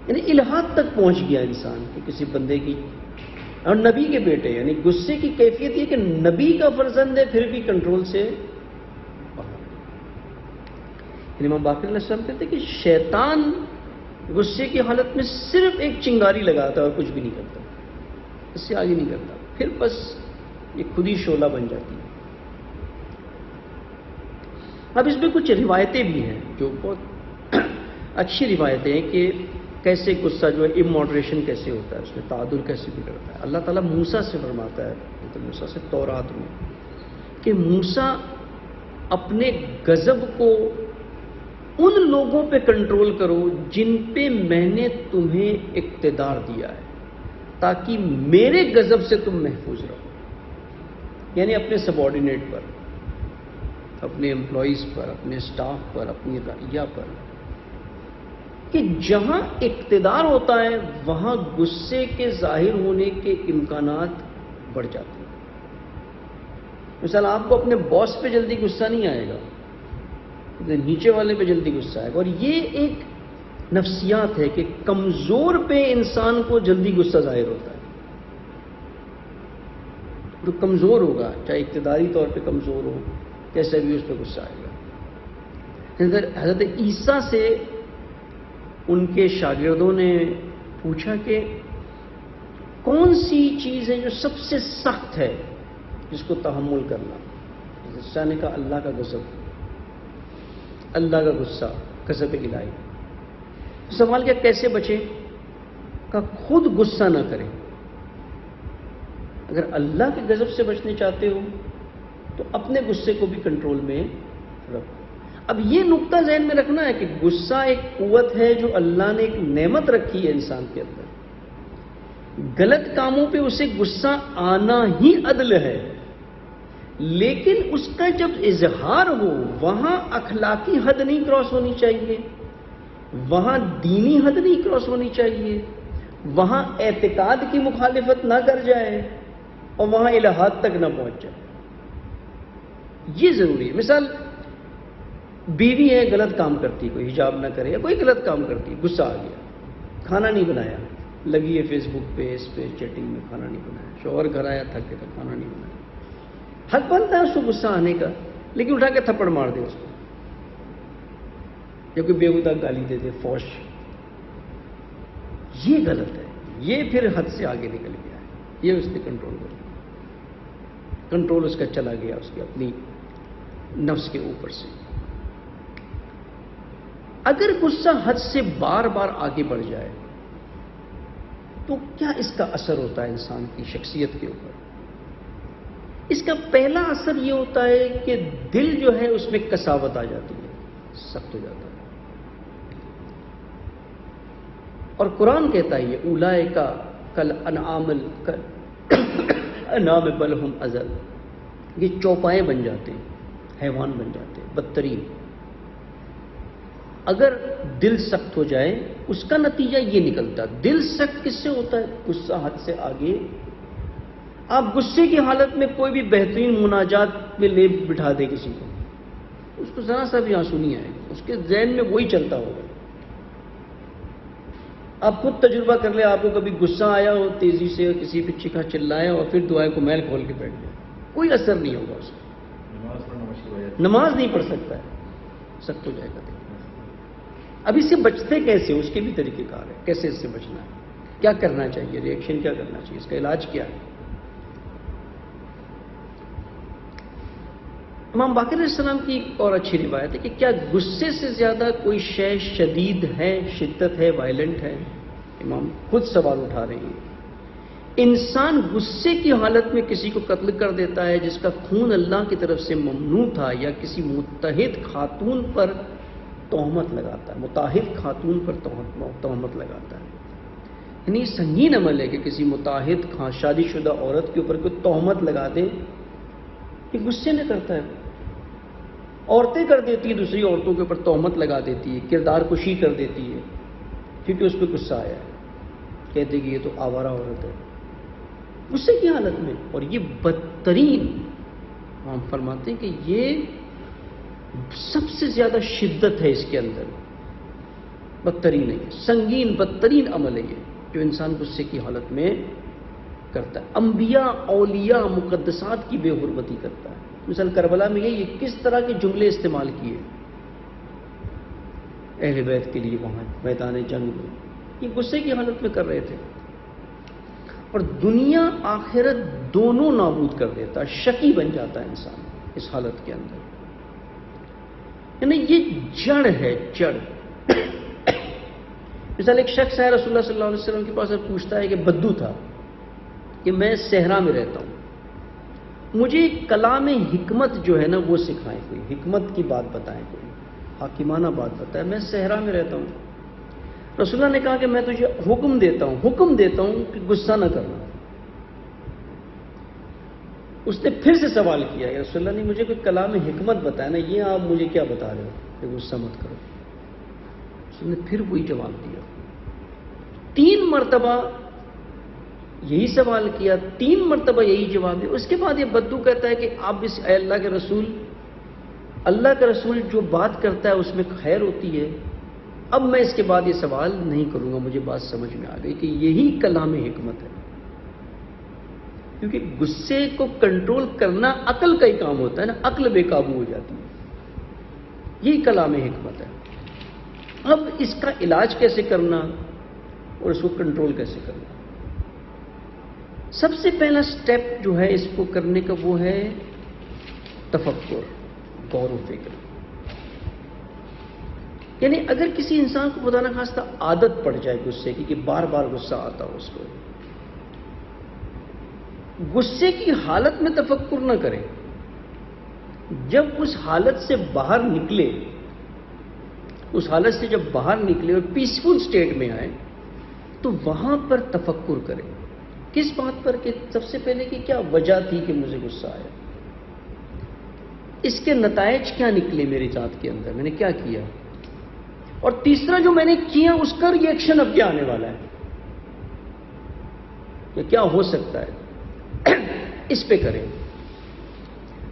یعنی الہاد تک پہنچ گیا انسان کہ کسی بندے کی، اور نبی کے بیٹے، یعنی غصے کی کیفیت یہ کہ نبی کا فرزند ہے پھر بھی کنٹرول سے باہر. امام باقر علیہ السلام کہتے کہ شیطان غصے کی حالت میں صرف ایک چنگاری لگاتا اور کچھ بھی نہیں کرتا، اس سے آگے نہیں کرتا، پھر بس یہ خود ہی شعلہ بن جاتی ہے. اب اس میں کچھ روایتیں بھی ہیں جو بہت اچھی روایتیں ہیں کہ کیسے غصہ جو ہے اموڈریشن کیسے ہوتا ہے، اس میں تعادل کیسے بگڑتا ہے. اللہ تعالیٰ موسیٰ سے فرماتا ہے، موسیٰ سے تورات میں، کہ موسیٰ اپنے غضب کو ان لوگوں پہ کنٹرول کرو جن پہ میں نے تمہیں اقتدار دیا ہے، تاکہ میرے غضب سے تم محفوظ رہو. یعنی اپنے سبارڈینیٹ پر، اپنے امپلائیز پر، اپنے سٹاف پر، اپنی رعیہ پر، کہ جہاں اقتدار ہوتا ہے وہاں غصے کے ظاہر ہونے کے امکانات بڑھ جاتے ہیں. مثلا آپ کو اپنے باس پہ جلدی غصہ نہیں آئے گا، نیچے والے پہ جلدی غصہ آئے گا. اور یہ ایک نفسیات ہے کہ کمزور پہ انسان کو جلدی غصہ ظاہر ہوتا ہے. جو کمزور ہوگا، چاہے اقتداری طور پہ کمزور ہو، کیسے بھی اس پہ غصہ آئے گا. حضرت عیسیٰ سے ان کے شاگردوں نے پوچھا کہ کون سی چیز ہے جو سب سے سخت ہے جس کو تحمل کرنا؟ عیسیٰ نے کہا اللہ کا غضب، اللہ کا غصہ، غضب الہی. سوال کیا کیسے بچے؟ کہ خود غصہ نہ کریں. اگر اللہ کے غضب سے بچنے چاہتے ہو تو اپنے غصے کو بھی کنٹرول میں رکھو. اب یہ نقطہ ذہن میں رکھنا ہے کہ غصہ ایک قوت ہے جو اللہ نے ایک نعمت رکھی ہے انسان کے اندر. غلط کاموں پہ اسے غصہ آنا ہی عدل ہے، لیکن اس کا جب اظہار ہو وہاں اخلاقی حد نہیں کراس ہونی چاہیے، وہاں دینی حد نہیں کراس ہونی چاہیے، وہاں اعتقاد کی مخالفت نہ کر جائے اور وہاں الہات تک نہ پہنچ جائے. یہ ضروری ہے. مثال بیوی ہے، غلط کام کرتی، کوئی حجاب نہ کرے یا کوئی غلط کام کرتی، غصہ آ گیا، کھانا نہیں بنایا، لگی ہے فیس بک پہ، اس پہ چیٹنگ میں، کھانا نہیں بنایا. شوہر گھر آیا تھک کے، کھانا نہیں بنایا. حق بنتا ہے اس کو غصہ آنے کا، لیکن اٹھا کے تھپڑ مار دے اس کو، یا کوئی بےہودہ گالی دے دے، فوش. یہ غلط ہے، یہ پھر حد سے آگے نکل گیا ہے. یہ اس نے کنٹرول کر لیا، کنٹرول اس کا چلا گیا اس کی اپنی نفس کے اوپر سے. اگر غصہ حد سے بار بار آگے بڑھ جائے تو کیا اس کا اثر ہوتا ہے انسان کی شخصیت کے اوپر؟ اس کا پہلا اثر یہ ہوتا ہے کہ دل جو ہے اس میں قساوت آ جاتی ہے، سخت ہو جاتا ہے. اور قرآن کہتا ہے یہ اولئک کل انعام انعام بل ہم اضل، یہ چوپائے بن جاتے ہیں، حیوان بن جاتے ہیں، بدترین۔ اگر دل سخت ہو جائے اس کا نتیجہ یہ نکلتا ہے۔ دل سخت کس سے ہوتا ہے؟ غصہ حد سے آگے۔ آپ غصے کی حالت میں کوئی بھی بہترین مناجات میں لے بٹھا دے کسی کو، اس کو ذرا سا بھی آنسو نہیں آئے گا، اس کے ذہن میں وہی چلتا ہوگا۔ آپ خود تجربہ کر لیں، آپ کو کبھی غصہ آیا ہو تیزی سے، کسی پہ چیخا چلایا اور پھر دعائیں کو میل کھول کے بیٹھ جائے، کوئی اثر نہیں ہوگا اس کو، نماز نہیں پڑھ سکتا ہے، سخت ہو جائے گا۔ اب اس سے بچتے کیسے؟ اس کے بھی طریقہ کار ہے، کیسے اس سے بچنا ہے، کیا کرنا چاہیے، ریئیکشن کیا کرنا چاہیے، اس کا علاج کیا ہے۔ امام باقر علیہ السلام کی ایک اور اچھی روایت ہے کہ کیا غصے سے زیادہ کوئی شے شدید ہے، شدت ہے، وائلنٹ ہے؟ امام خود سوال اٹھا رہے ہیں۔ انسان غصے کی حالت میں کسی کو قتل کر دیتا ہے جس کا خون اللہ کی طرف سے ممنوع تھا، یا کسی متحد خاتون پر تہمت لگاتا ہے، متحد خاتون پر تہمت لگاتا ہے۔ یعنی سنگین عمل ہے کہ کسی متحد شادی شدہ عورت کے اوپر کوئی تہمت لگا دے، کہ غصے میں کرتا ہے۔ عورتیں کر دیتی ہیں، دوسری عورتوں کے اوپر تہمت لگا دیتی ہے، کردار کشی کر دیتی ہے، کیونکہ اس پہ غصہ آیا ہے، کہتے کہ یہ تو آوارہ عورت ہے، غصے کی حالت میں۔ اور یہ بدترین، ہم فرماتے ہیں کہ یہ سب سے زیادہ شدت ہے اس کے اندر، بدترین ہے، سنگین بدترین عمل ہے یہ جو انسان غصے کی حالت میں کرتا ہے۔ انبیاء، اولیاء، مقدسات کی بے حرمتی کرتا ہے۔ مثال کربلا میں یہ کس طرح کے جملے استعمال کیے اہل بیت کے لیے وہاں میدان جنگ میں، یہ غصے کی حالت میں کر رہے تھے۔ اور دنیا آخرت دونوں نابود کر دیتا ہے، شقی بن جاتا ہے انسان اس حالت کے اندر۔ یعنی یہ جڑ ہے، جڑ۔ مثال ایک شخص ہے رسول اللہ صلی اللہ علیہ وسلم کے پاس اور پوچھتا ہے کہ بدو تھا کہ میں صحرا میں رہتا ہوں، مجھے کلام حکمت جو ہے نا وہ سکھائیں، کوئی حکمت کی بات بتائیں، کوئی حاکمانہ بات بتائیں، میں صحرا میں رہتا ہوں۔ رسول اللہ نے کہا کہ میں تجھے حکم دیتا ہوں کہ غصہ نہ کرنا۔ اس نے پھر سے سوال کیا کہ رسول اللہ نے مجھے کوئی کلام حکمت بتایا نا، یہ آپ مجھے کیا بتا رہے ہو کہ غصہ مت کرو؟ اس نے پھر وہی جواب دیا، 3 مرتبہ یہی سوال کیا، 3 مرتبہ یہی جواب دیا۔ اس کے بعد یہ بدو کہتا ہے کہ آپ اس اے اللہ کا رسول جو بات کرتا ہے اس میں خیر ہوتی ہے، اب میں اس کے بعد یہ سوال نہیں کروں گا، مجھے بات سمجھ میں آ گئی کہ یہی کلام حکمت ہے۔ کیونکہ غصے کو کنٹرول کرنا عقل کا ہی کام ہوتا ہے نا، عقل بے قابو ہو جاتی ہے، یہی کلام حکمت ہے۔ اب اس کا علاج کیسے کرنا اور اس کو کنٹرول کیسے کرنا؟ سب سے پہلا سٹیپ جو ہے اس کو کرنے کا وہ ہے تفکر، غور و فکر۔ یعنی اگر کسی انسان کو خدا نخواستہ عادت پڑ جائے غصے کی کہ بار بار غصہ آتا ہو اس کو، غصے کی حالت میں تفکر نہ کرے، جب اس حالت سے باہر نکلے، اس حالت سے جب باہر نکلے اور پیسفل سٹیٹ میں آئے تو وہاں پر تفکر کرے۔ کس بات پر؟ کہ سب سے پہلے کہ کیا وجہ تھی کہ مجھے غصہ آیا، اس کے نتائج کیا نکلے میری ذات کے اندر، میں نے کیا کیا، اور تیسرا جو میں نے کیا اس کا ریئیکشن اب کیا آنے والا ہے، کہ کیا ہو سکتا ہے، اس پہ کرے،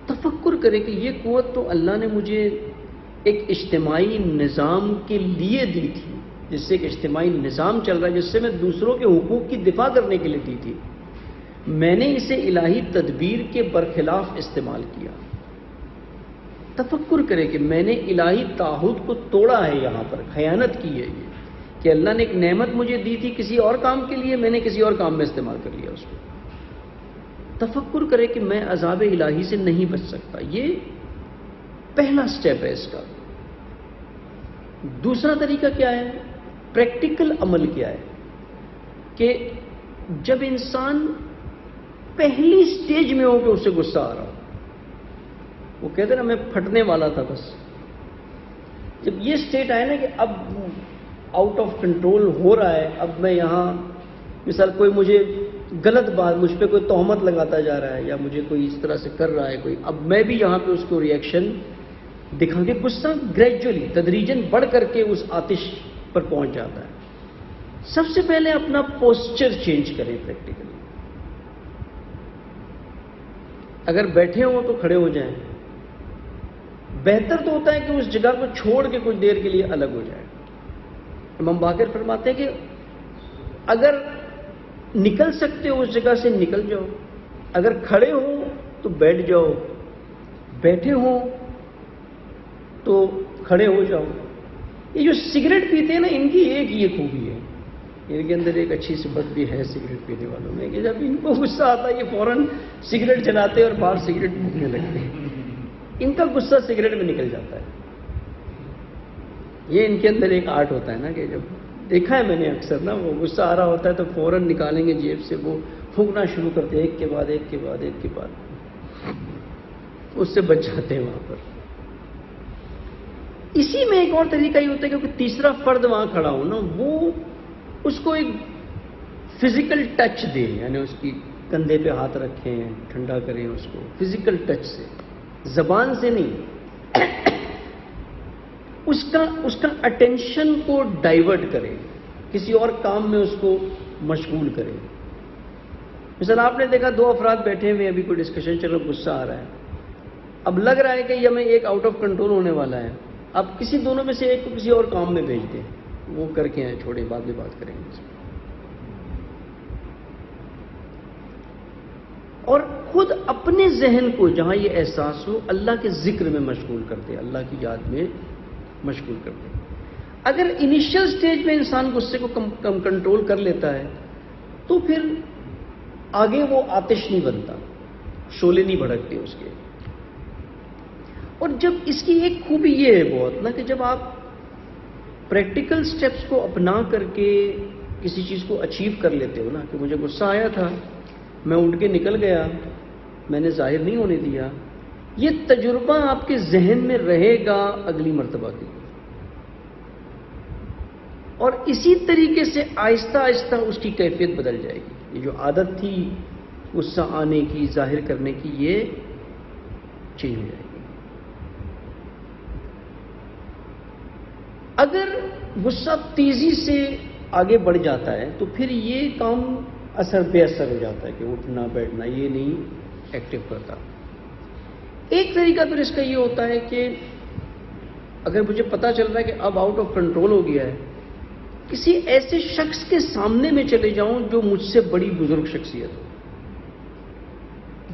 تفکر کرے کہ یہ قوت تو اللہ نے مجھے ایک اجتماعی نظام کے لیے دی تھی، جس سے ایک اجتماعی نظام چل رہا ہے، جس سے میں دوسروں کے حقوق کی دفاع کرنے کے لیے دی تھی، میں نے اسے الہی تدبیر کے برخلاف استعمال کیا۔ تفکر کرے کہ میں نے الہی تعہد کو توڑا ہے، یہاں پر خیانت کی ہے یہ، کہ اللہ نے ایک نعمت مجھے دی تھی کسی اور کام کے لیے، میں نے کسی اور کام میں استعمال کر لیا اس کو۔ تفکر کرے کہ میں عذاب الہی سے نہیں بچ سکتا، یہ پہلا سٹیپ ہے اس کا۔ دوسرا طریقہ کیا ہے، پریکٹیکل عمل کیا ہے، کہ جب انسان پہلی سٹیج میں ہو کہ اسے غصہ آ رہا ہو، وہ کہتے ہیں نا میں پھٹنے والا تھا بس، جب یہ سٹیٹ آئے نا کہ اب آؤٹ آف کنٹرول ہو رہا ہے. اب میں یہاں مثال کوئی مجھے غلط بات مجھ پہ کوئی تہمت لگاتا جا رہا ہے یا مجھے کوئی اس طرح سے کر رہا ہے کوئی, اب میں بھی یہاں پہ اس کو ریئیکشن دکھا کے غصہ گریجولی تدریجاً بڑھ کر کے اس آتش پر پہنچ جاتا ہے. سب سے پہلے اپنا پوسچر چینج کریں پریکٹیکلی. اگر بیٹھے ہوں تو کھڑے ہو جائیں. بہتر تو ہوتا ہے کہ اس جگہ کو چھوڑ کے کچھ دیر کے لیے الگ ہو جائے. امام باقر فرماتے ہیں کہ اگر نکل سکتے ہو اس جگہ سے نکل جاؤ, اگر کھڑے ہو تو بیٹھ جاؤ, بیٹھے ہو تو کھڑے ہو جاؤ. یہ جو سگریٹ پیتے ہیں نا, ان کی ایک یہ خوبی ہے, ان کے اندر ایک اچھی صفت بھی ہے سگریٹ پینے والوں میں کہ جب ان کو غصہ آتا ہے یہ فوراً سگریٹ جلاتے اور باہر سگریٹ پھونکنے لگتے ہیں. ان کا غصہ سگریٹ میں نکل جاتا ہے. یہ ان کے اندر ایک آرٹ ہوتا ہے نا کہ جب دیکھا ہے میں نے اکثر نا, وہ غصہ آ رہا ہوتا ہے تو فوراً نکالیں گے جیب سے, وہ پھونکنا شروع کرتے ہیں ایک کے بعد ایک کے بعد ایک کے بعد, اس سے بچ جاتے ہیں وہاں پر. اسی میں ایک اور طریقہ یہ ہوتا ہے کہ کوئی تیسرا فرد وہاں کھڑا ہو نا, وہ اس کو ایک فزیکل ٹچ دے, یعنی اس کی کندھے پہ ہاتھ رکھیں, ٹھنڈا کریں اس کو فزیکل ٹچ سے, زبان سے نہیں. اس کا اٹینشن کو ڈائیورٹ کرے, کسی اور کام میں اس کو مشغول کرے. مثلا آپ نے دیکھا دو افراد بیٹھے ہوئے, ابھی کوئی ڈسکشن چل رہا, غصہ آ رہا ہے, اب لگ رہا ہے کہ یہ ہمیں ایک آؤٹ آف کنٹرول ہونے والا ہے. اب کسی دونوں میں سے ایک کو کسی اور کام میں بھیج دیں, وہ کر کے آئیں, چھوڑیں بعد میں بات کریں گے. اور خود اپنے ذہن کو جہاں یہ احساس ہو اللہ کے ذکر میں مشغول کر دے, اللہ کی یاد میں مشغول کر دے. اگر انیشیل سٹیج میں انسان غصے کو کم کنٹرول کر لیتا ہے تو پھر آگے وہ آتش نہیں بنتا, شعلے نہیں بھڑکتے اس کے. اور جب اس کی ایک خوبی یہ ہے بہت نا کہ جب آپ پریکٹیکل سٹیپس کو اپنا کر کے کسی چیز کو اچیو کر لیتے ہو نا, کہ مجھے غصہ آیا تھا, میں اٹھ کے نکل گیا, میں نے ظاہر نہیں ہونے دیا, یہ تجربہ آپ کے ذہن میں رہے گا اگلی مرتبہ کے لیے. اور اسی طریقے سے آہستہ آہستہ اس کی کیفیت بدل جائے گی. یہ جو عادت تھی غصہ آنے کی, ظاہر کرنے کی, یہ چینج ہو جائے گی. اگر غصہ تیزی سے آگے بڑھ جاتا ہے تو پھر یہ کام بے اثر ہو جاتا ہے کہ اٹھنا بیٹھنا یہ نہیں ایکٹیو کرتا. ایک طریقہ پھر اس کا یہ ہوتا ہے کہ اگر مجھے پتا چل رہا ہے کہ اب آؤٹ آف کنٹرول ہو گیا ہے, کسی ایسے شخص کے سامنے میں چلے جاؤں جو مجھ سے بڑی بزرگ شخصیت ہو,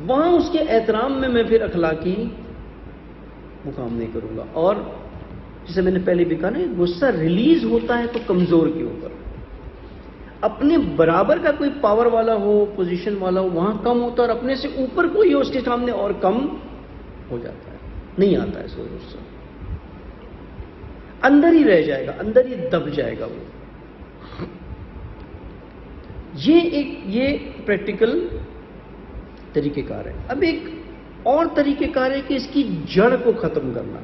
وہاں اس کے احترام میں پھر اخلاقی مقام نہیں کروں گا. اور جسے میں نے پہلے بھی کہا نا, غصہ ریلیز ہوتا ہے تو کمزور کے اوپر, اپنے برابر کا کوئی پاور والا ہو, پوزیشن والا ہو, وہاں کم ہوتا ہے, اور اپنے سے اوپر کوئی ہو اس کے سامنے اور کم ہو جاتا ہے, نہیں آتا ہے سو غصہ, اندر ہی رہ جائے گا, اندر ہی دب جائے گا وہ. یہ پریکٹیکل طریقہ کار ہے. اب ایک اور طریقہ کار ہے کہ اس کی جڑ کو ختم کرنا.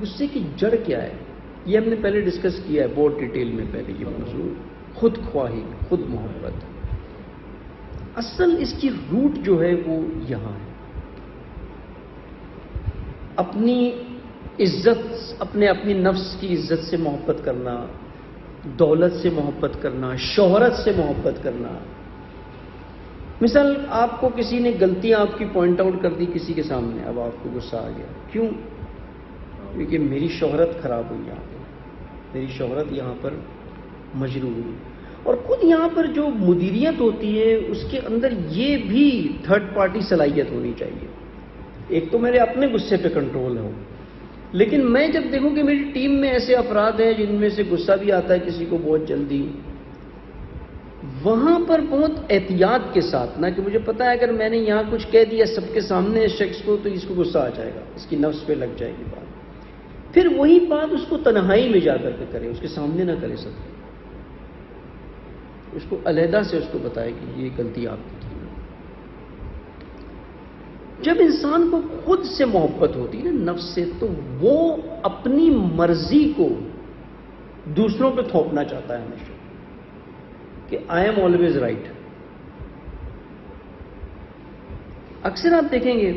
غصے کی جڑ کیا ہے یہ ہم نے پہلے ڈسکس کیا ہے بہت ڈیٹیل میں پہلے. یہ موضوع خود خواہی, خود محبت. اصل اس کی روٹ جو ہے وہ یہاں ہے. اپنی عزت, اپنی نفس کی عزت سے محبت کرنا, دولت سے محبت کرنا, شہرت سے محبت کرنا. مثال آپ کو کسی نے غلطیاں آپ کی پوائنٹ آؤٹ کر دی کسی کے سامنے, اب آپ کو غصہ آ گیا, کیوں؟ کیونکہ میری شہرت خراب ہوئی, یہاں پہ میری شہرت یہاں پر مجروح ہوئی. اور خود یہاں پر جو مدیریت ہوتی ہے اس کے اندر یہ بھی تھرڈ پارٹی صلاحیت ہونی چاہیے. ایک تو میرے اپنے غصے پہ کنٹرول ہو, لیکن میں جب دیکھوں کہ میری ٹیم میں ایسے افراد ہیں جن میں سے غصہ بھی آتا ہے کسی کو بہت جلدی, وہاں پر بہت احتیاط کے ساتھ نا, کہ مجھے پتا ہے اگر میں نے یہاں کچھ کہہ دیا سب کے سامنے اس شخص کو تو اس کو غصہ آ جائے گا, اس کی نفس پہ لگ جائے گی بات. پھر وہی بات اس کو تنہائی میں جا کر کے کرے, اس کے سامنے نہ کرے سب, اس کو علیحدہ سے اس کو بتائے کہ یہ غلطی آپ کی تھی. جب انسان کو خود سے محبت ہوتی ہے نا, نفس سے, تو وہ اپنی مرضی کو دوسروں پہ تھوپنا چاہتا ہے ہمیشہ کہ آئی ایم آلویز رائٹ. اکثر آپ دیکھیں گے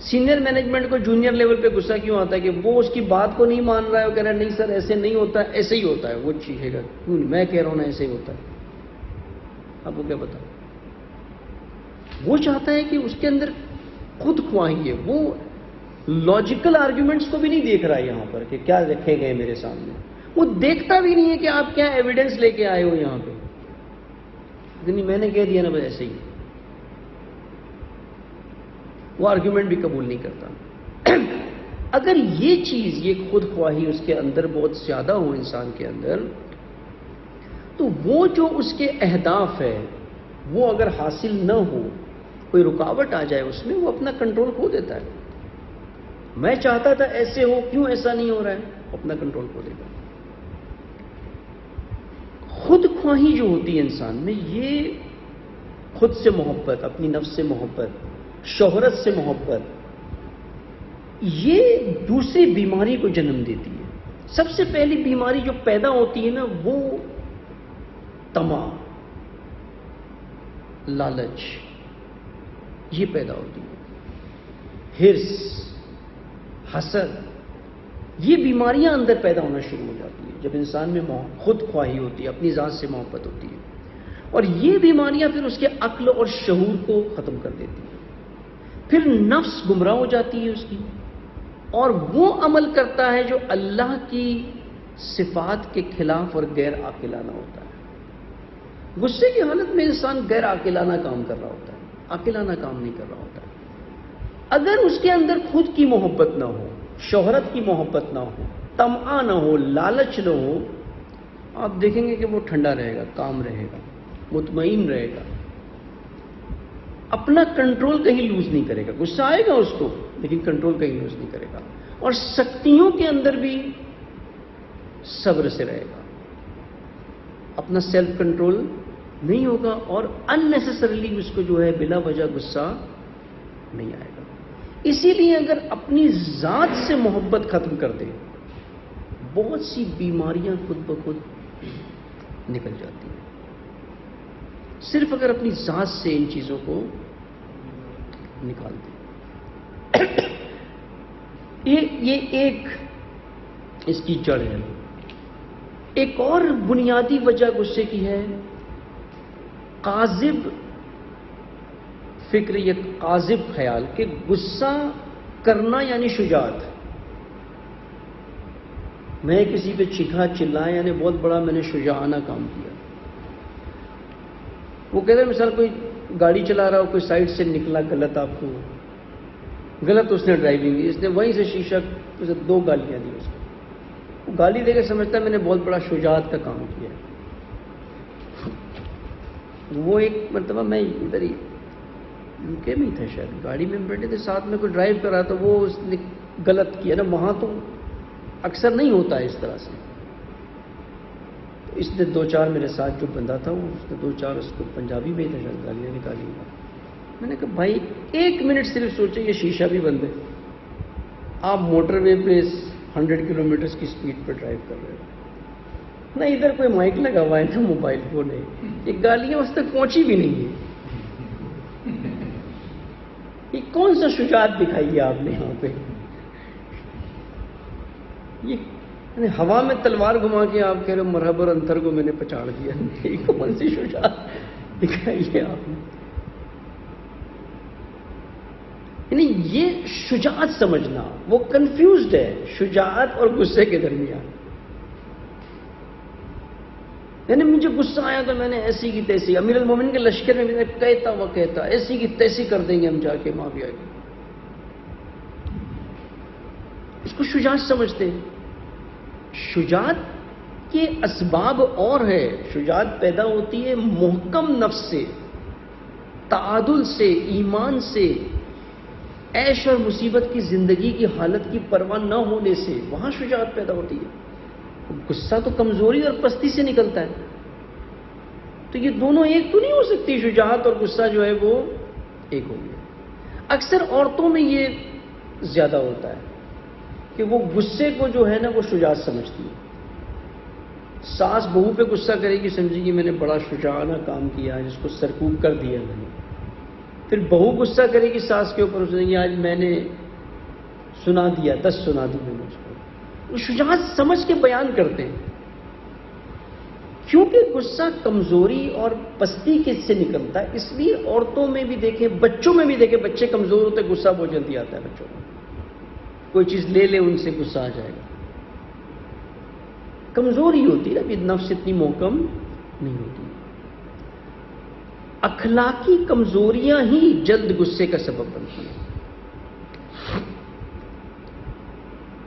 سینئر مینجمنٹ کو جونیئر لیول پہ غصہ کیوں آتا ہے کہ وہ اس کی بات کو نہیں مان رہا ہے, وہ کہہ رہا ہے نہیں سر ایسے نہیں ہوتا ہے, ایسے ہی ہوتا ہے. وہ چیزے گا کیوں نہیں, میں کہہ رہا ہوں نا ایسے ہی ہوتا ہے. آپ کو کیا پتا, وہ چاہتا ہے کہ اس کے اندر خود خواہی ہے. وہ لاجیکل آرگیومنٹس کو بھی نہیں دیکھ رہا ہے یہاں پر کہ کیا رکھے گئے میرے سامنے. وہ دیکھتا بھی نہیں ہے کہ آپ کیا ایویڈنس لے کے آئے ہو یہاں پہ. نہیں میں نے کہہ دیا نا بس ایسے ہی. وہ آرگیومنٹ بھی قبول نہیں کرتا. اگر یہ چیز, یہ خود خواہی اس کے اندر بہت زیادہ ہو انسان کے اندر, تو وہ جو اس کے اہداف ہے وہ اگر حاصل نہ ہو, کوئی رکاوٹ آ جائے اس میں, وہ اپنا کنٹرول کھو دیتا ہے. میں چاہتا تھا ایسے ہو, کیوں ایسا نہیں ہو رہا ہے, اپنا کنٹرول کھو دے گا. خود خواہی جو ہوتی ہے انسان میں, یہ خود سے محبت, اپنی نفس سے محبت, شہرت سے محبت, یہ دوسری بیماری کو جنم دیتی ہے. سب سے پہلی بیماری جو پیدا ہوتی ہے نا, وہ طمع, لالچ, یہ پیدا ہوتی ہے. ہرس, حسد, یہ بیماریاں اندر پیدا ہونا شروع ہو جاتی ہیں جب انسان میں خود خواہی ہوتی ہے, اپنی ذات سے محبت ہوتی ہے. اور یہ بیماریاں پھر اس کے عقل اور شعور کو ختم کر دیتی ہیں. پھر نفس گمراہ ہو جاتی ہے اس کی, اور وہ عمل کرتا ہے جو اللہ کی صفات کے خلاف اور غیر عاقلانہ ہوتا ہے. غصے کی حالت میں انسان غیر عاقلانہ کام کر رہا ہوتا ہے, عاقلانہ کام نہیں کر رہا ہوتا ہے. اگر اس کے اندر خود کی محبت نہ ہو, شہرت کی محبت نہ ہو, طمع نہ ہو, لالچ نہ ہو, آپ دیکھیں گے کہ وہ ٹھنڈا رہے گا, کام رہے گا, مطمئن رہے گا, اپنا کنٹرول کہیں لوز نہیں کرے گا. غصہ آئے گا اس کو لیکن کنٹرول کہیں لوز نہیں کرے گا. اور سختیوں کے اندر بھی صبر سے رہے گا, اپنا سیلف کنٹرول نہیں ہوگا, اور ان نیسیسریلی اس کو جو ہے بلا وجہ غصہ نہیں آئے گا. اسی لیے اگر اپنی ذات سے محبت ختم کر دے, بہت سی بیماریاں خود بخود نکل جاتی ہیں. صرف اگر اپنی ذات سے ان چیزوں کو نکال دیں. یہ ایک اس کی جڑ ہے. ایک اور بنیادی وجہ غصے کی ہے کاذب فکر یا کاذب خیال کہ غصہ کرنا یعنی شجاعت. میں کسی پہ چیخا چلایا یعنی بہت بڑا میں نے شجاعانہ کام کیا. وہ کہتے ہیں مثال کوئی گاڑی چلا رہا ہو, کوئی سائڈ سے نکلا غلط, آپ کو غلط اس نے ڈرائیونگ کی, اس نے وہیں سے شیشہ اسے 2 گالیاں دی اس کو. وہ گالی دے کے سمجھتا ہے میں نے بہت بڑا شجاعت کا کام کیا. وہ ایک مرتبہ میں ادھر ہی UK میں تھا شاید, گاڑی میں بیٹھے تھے, ساتھ میں کوئی ڈرائیو کر رہا تھا, وہ اس نے غلط کیا نا. وہاں تو اکثر نہیں ہوتا ہے اس طرح سے. اس نے 2-4 میرے ساتھ جو بندہ تھا, وہ اس نے 2-4 اس کو پنجابی میں تھا شاید گالیاں نکالی. میں نے کہا بھائی 1 منٹ صرف سوچیں, یہ شیشہ بھی بند ہے, آپ موٹر وے پہ 100 کلومیٹر کی سپیڈ پہ ڈرائیو کر رہے ہو, نہ ادھر کوئی مائک لگا ہوا ہے نا موبائل فون ہے, یہ گالیاں اس تک پہنچی بھی نہیں ہے. یہ کون سا شجاعت دکھائی ہے آپ نے یہاں پہ؟ یہ ہوا میں تلوار گھما کے آپ کہہ رہے ہو مرحبا انتر کو میں نے پچاڑ دیا. یہ کون سی شجاعت دکھائی ہے آپ نے؟ یعنی یہ شجاعت سمجھنا, وہ کنفیوزڈ ہے شجاعت اور غصے کے درمیان. یعنی مجھے غصہ آیا تو میں نے ایسی کی تیسی, امیر المومنین کے لشکر میں کہتا وہ کہتا, ایسی کی تیسی کر دیں گے ہم جا کے معاویہ کی. اس کو شجاعت سمجھتے ہیں. شجاعت کے اسباب اور ہے. شجاعت پیدا ہوتی ہے محکم نفس سے, تعادل سے, ایمان سے, عیش اور مصیبت کی زندگی کی حالت کی پرواہ نہ ہونے سے. وہاں شجاعت پیدا ہوتی ہے. غصہ تو کمزوری اور پستی سے نکلتا ہے, تو یہ دونوں ایک تو نہیں ہو سکتی. شجاعت اور غصہ جو ہے وہ ایک ہو گیا. اکثر عورتوں میں یہ زیادہ ہوتا ہے کہ وہ غصے کو جو ہے نا وہ شجاعت سمجھتی ہے. ساس بہو پہ غصہ کرے گی، سمجھے گی میں نے بڑا شجاعانہ کام کیا جس کو سرکوب کر دیا میں نے. پھر بہو غصہ کرے گی ساس کے اوپر، سمجھے گی آج میں نے سنا دیا، 10 سنا دی میں نے اس کو. وہ شجاعت سمجھ کے بیان کرتے ہیں، کیونکہ غصہ کمزوری اور پستی کس سے نکلتا ہے. اس لیے عورتوں میں بھی دیکھیں، بچوں میں بھی دیکھیں، بچے کمزور ہوتے ہیں، غصہ بہت جلدی آتا ہے بچوں کو. کوئی چیز لے لے ان سے غصہ آ جائے گا. کمزوری ہوتی ہے، ابھی نفس اتنی محکم نہیں ہوتی. اخلاقی کمزوریاں ہی جلد غصے کا سبب بنتی ہیں.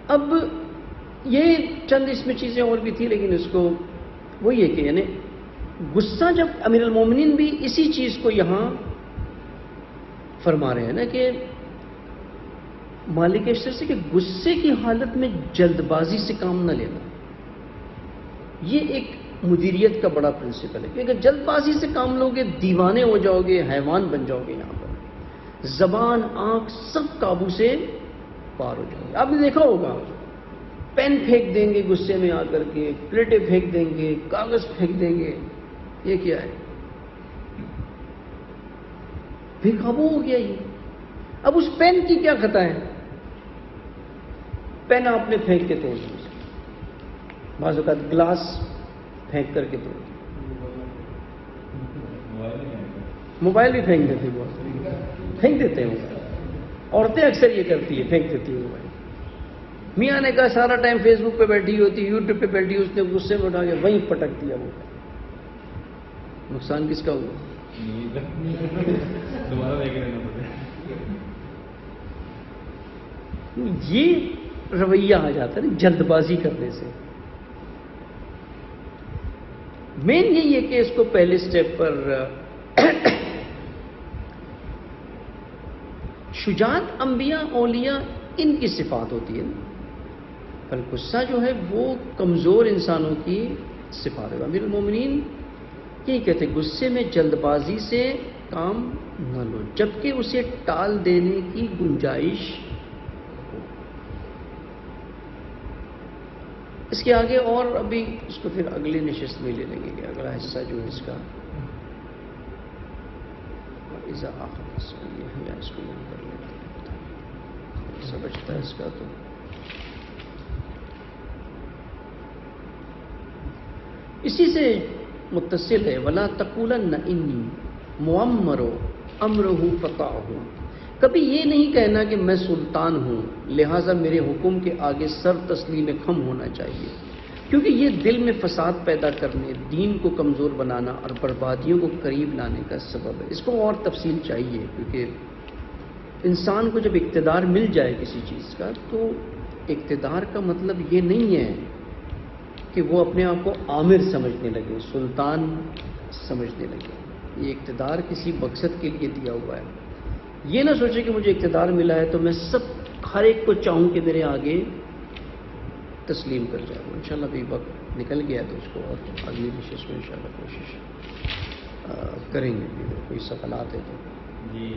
اب یہ چند اس میں چیزیں اور بھی تھی، لیکن اس کو وہی ہے کہ یعنی غصہ جب امیر المومنین بھی اسی چیز کو یہاں فرما رہے ہیں نا کہ مالک اشتر سے کہ غصے کی حالت میں جلد بازی سے کام نہ لینا. یہ ایک مدیریت کا بڑا پرنسپل ہے کہ اگر جلد بازی سے کام لوگے دیوانے ہو جاؤ گے، حیوان بن جاؤ گے. یہاں پر زبان، آنکھ سب قابو سے پار ہو جاؤ گے. آپ نے دیکھا ہوگا پین پھینک دیں گے غصے میں آ کر کے، پلیٹیں پھینک دیں گے، کاغذ پھینک دیں گے. یہ کیا ہے؟ بے قابو ہو گیا یہ. اب اس پین کی کیا خطا ہے؟ پین آپ نے پھینک کے توڑ دیا، بعض اوقات گلاس پھینک کر کے توڑ دیا، موبائل بھی پھینک دیتے، بہت پھینک دیتے ہیں. عورتیں اکثر یہ کرتی ہے، پھینک دیتی ہے موبائل. میاں نے کہا سارا ٹائم فیس بک پہ بیٹھی ہوتی، یوٹیوب پہ بیٹھی، اس نے غصے میں اٹھا کے وہیں پٹک دیا. وہ نقصان کس کا ہوا؟ یہ رویہ آ جاتا ہے نا جلد بازی کرنے سے. مین یہی ہے کہ اس کو پہلے سٹیپ پر شجاعت انبیاء اولیاء ان کی صفات ہوتی ہے، پر غصہ جو ہے وہ کمزور انسانوں کی صفات ہے. امیر المومنین یہی کہتے ہیں غصے میں جلد بازی سے کام نہ لو جبکہ اسے ٹال دینے کی گنجائش ہو. اس کے آگے اور ابھی اس کو پھر اگلی نشست میں لے لیں گے کہ اگلا حصہ جو ہے اس کا اس کو کر لیتے سمجھتا ہے اس کا. تو اسی سے متصل ہے وَلَا تَقُولَنَّ إِنِّي مُعَمَّرُ أَمْرُهُ فَطَاعُهُ. کبھی یہ نہیں کہنا کہ میں سلطان ہوں لہٰذا میرے حکم کے آگے سر تسلیم خم ہونا چاہیے، کیونکہ یہ دل میں فساد پیدا کرنے، دین کو کمزور بنانا اور بربادیوں کو قریب لانے کا سبب ہے. اس کو اور تفصیل چاہیے، کیونکہ انسان کو جب اقتدار مل جائے کسی چیز کا تو اقتدار کا مطلب یہ نہیں ہے کہ وہ اپنے آپ کو آمر سمجھنے لگے، سلطان سمجھنے لگے. یہ اقتدار کسی مقصد کے لیے دیا ہوا ہے. یہ نہ سوچے کہ مجھے اقتدار ملا ہے تو میں ہر ایک کو چاہوں کہ میرے آگے تسلیم کر جائے. انشاءاللہ ابھی وقت نکل گیا تو اس کو اور اگلی نشست میں انشاءاللہ کوشش کریں گے. کوئی سوالات ہے تو جی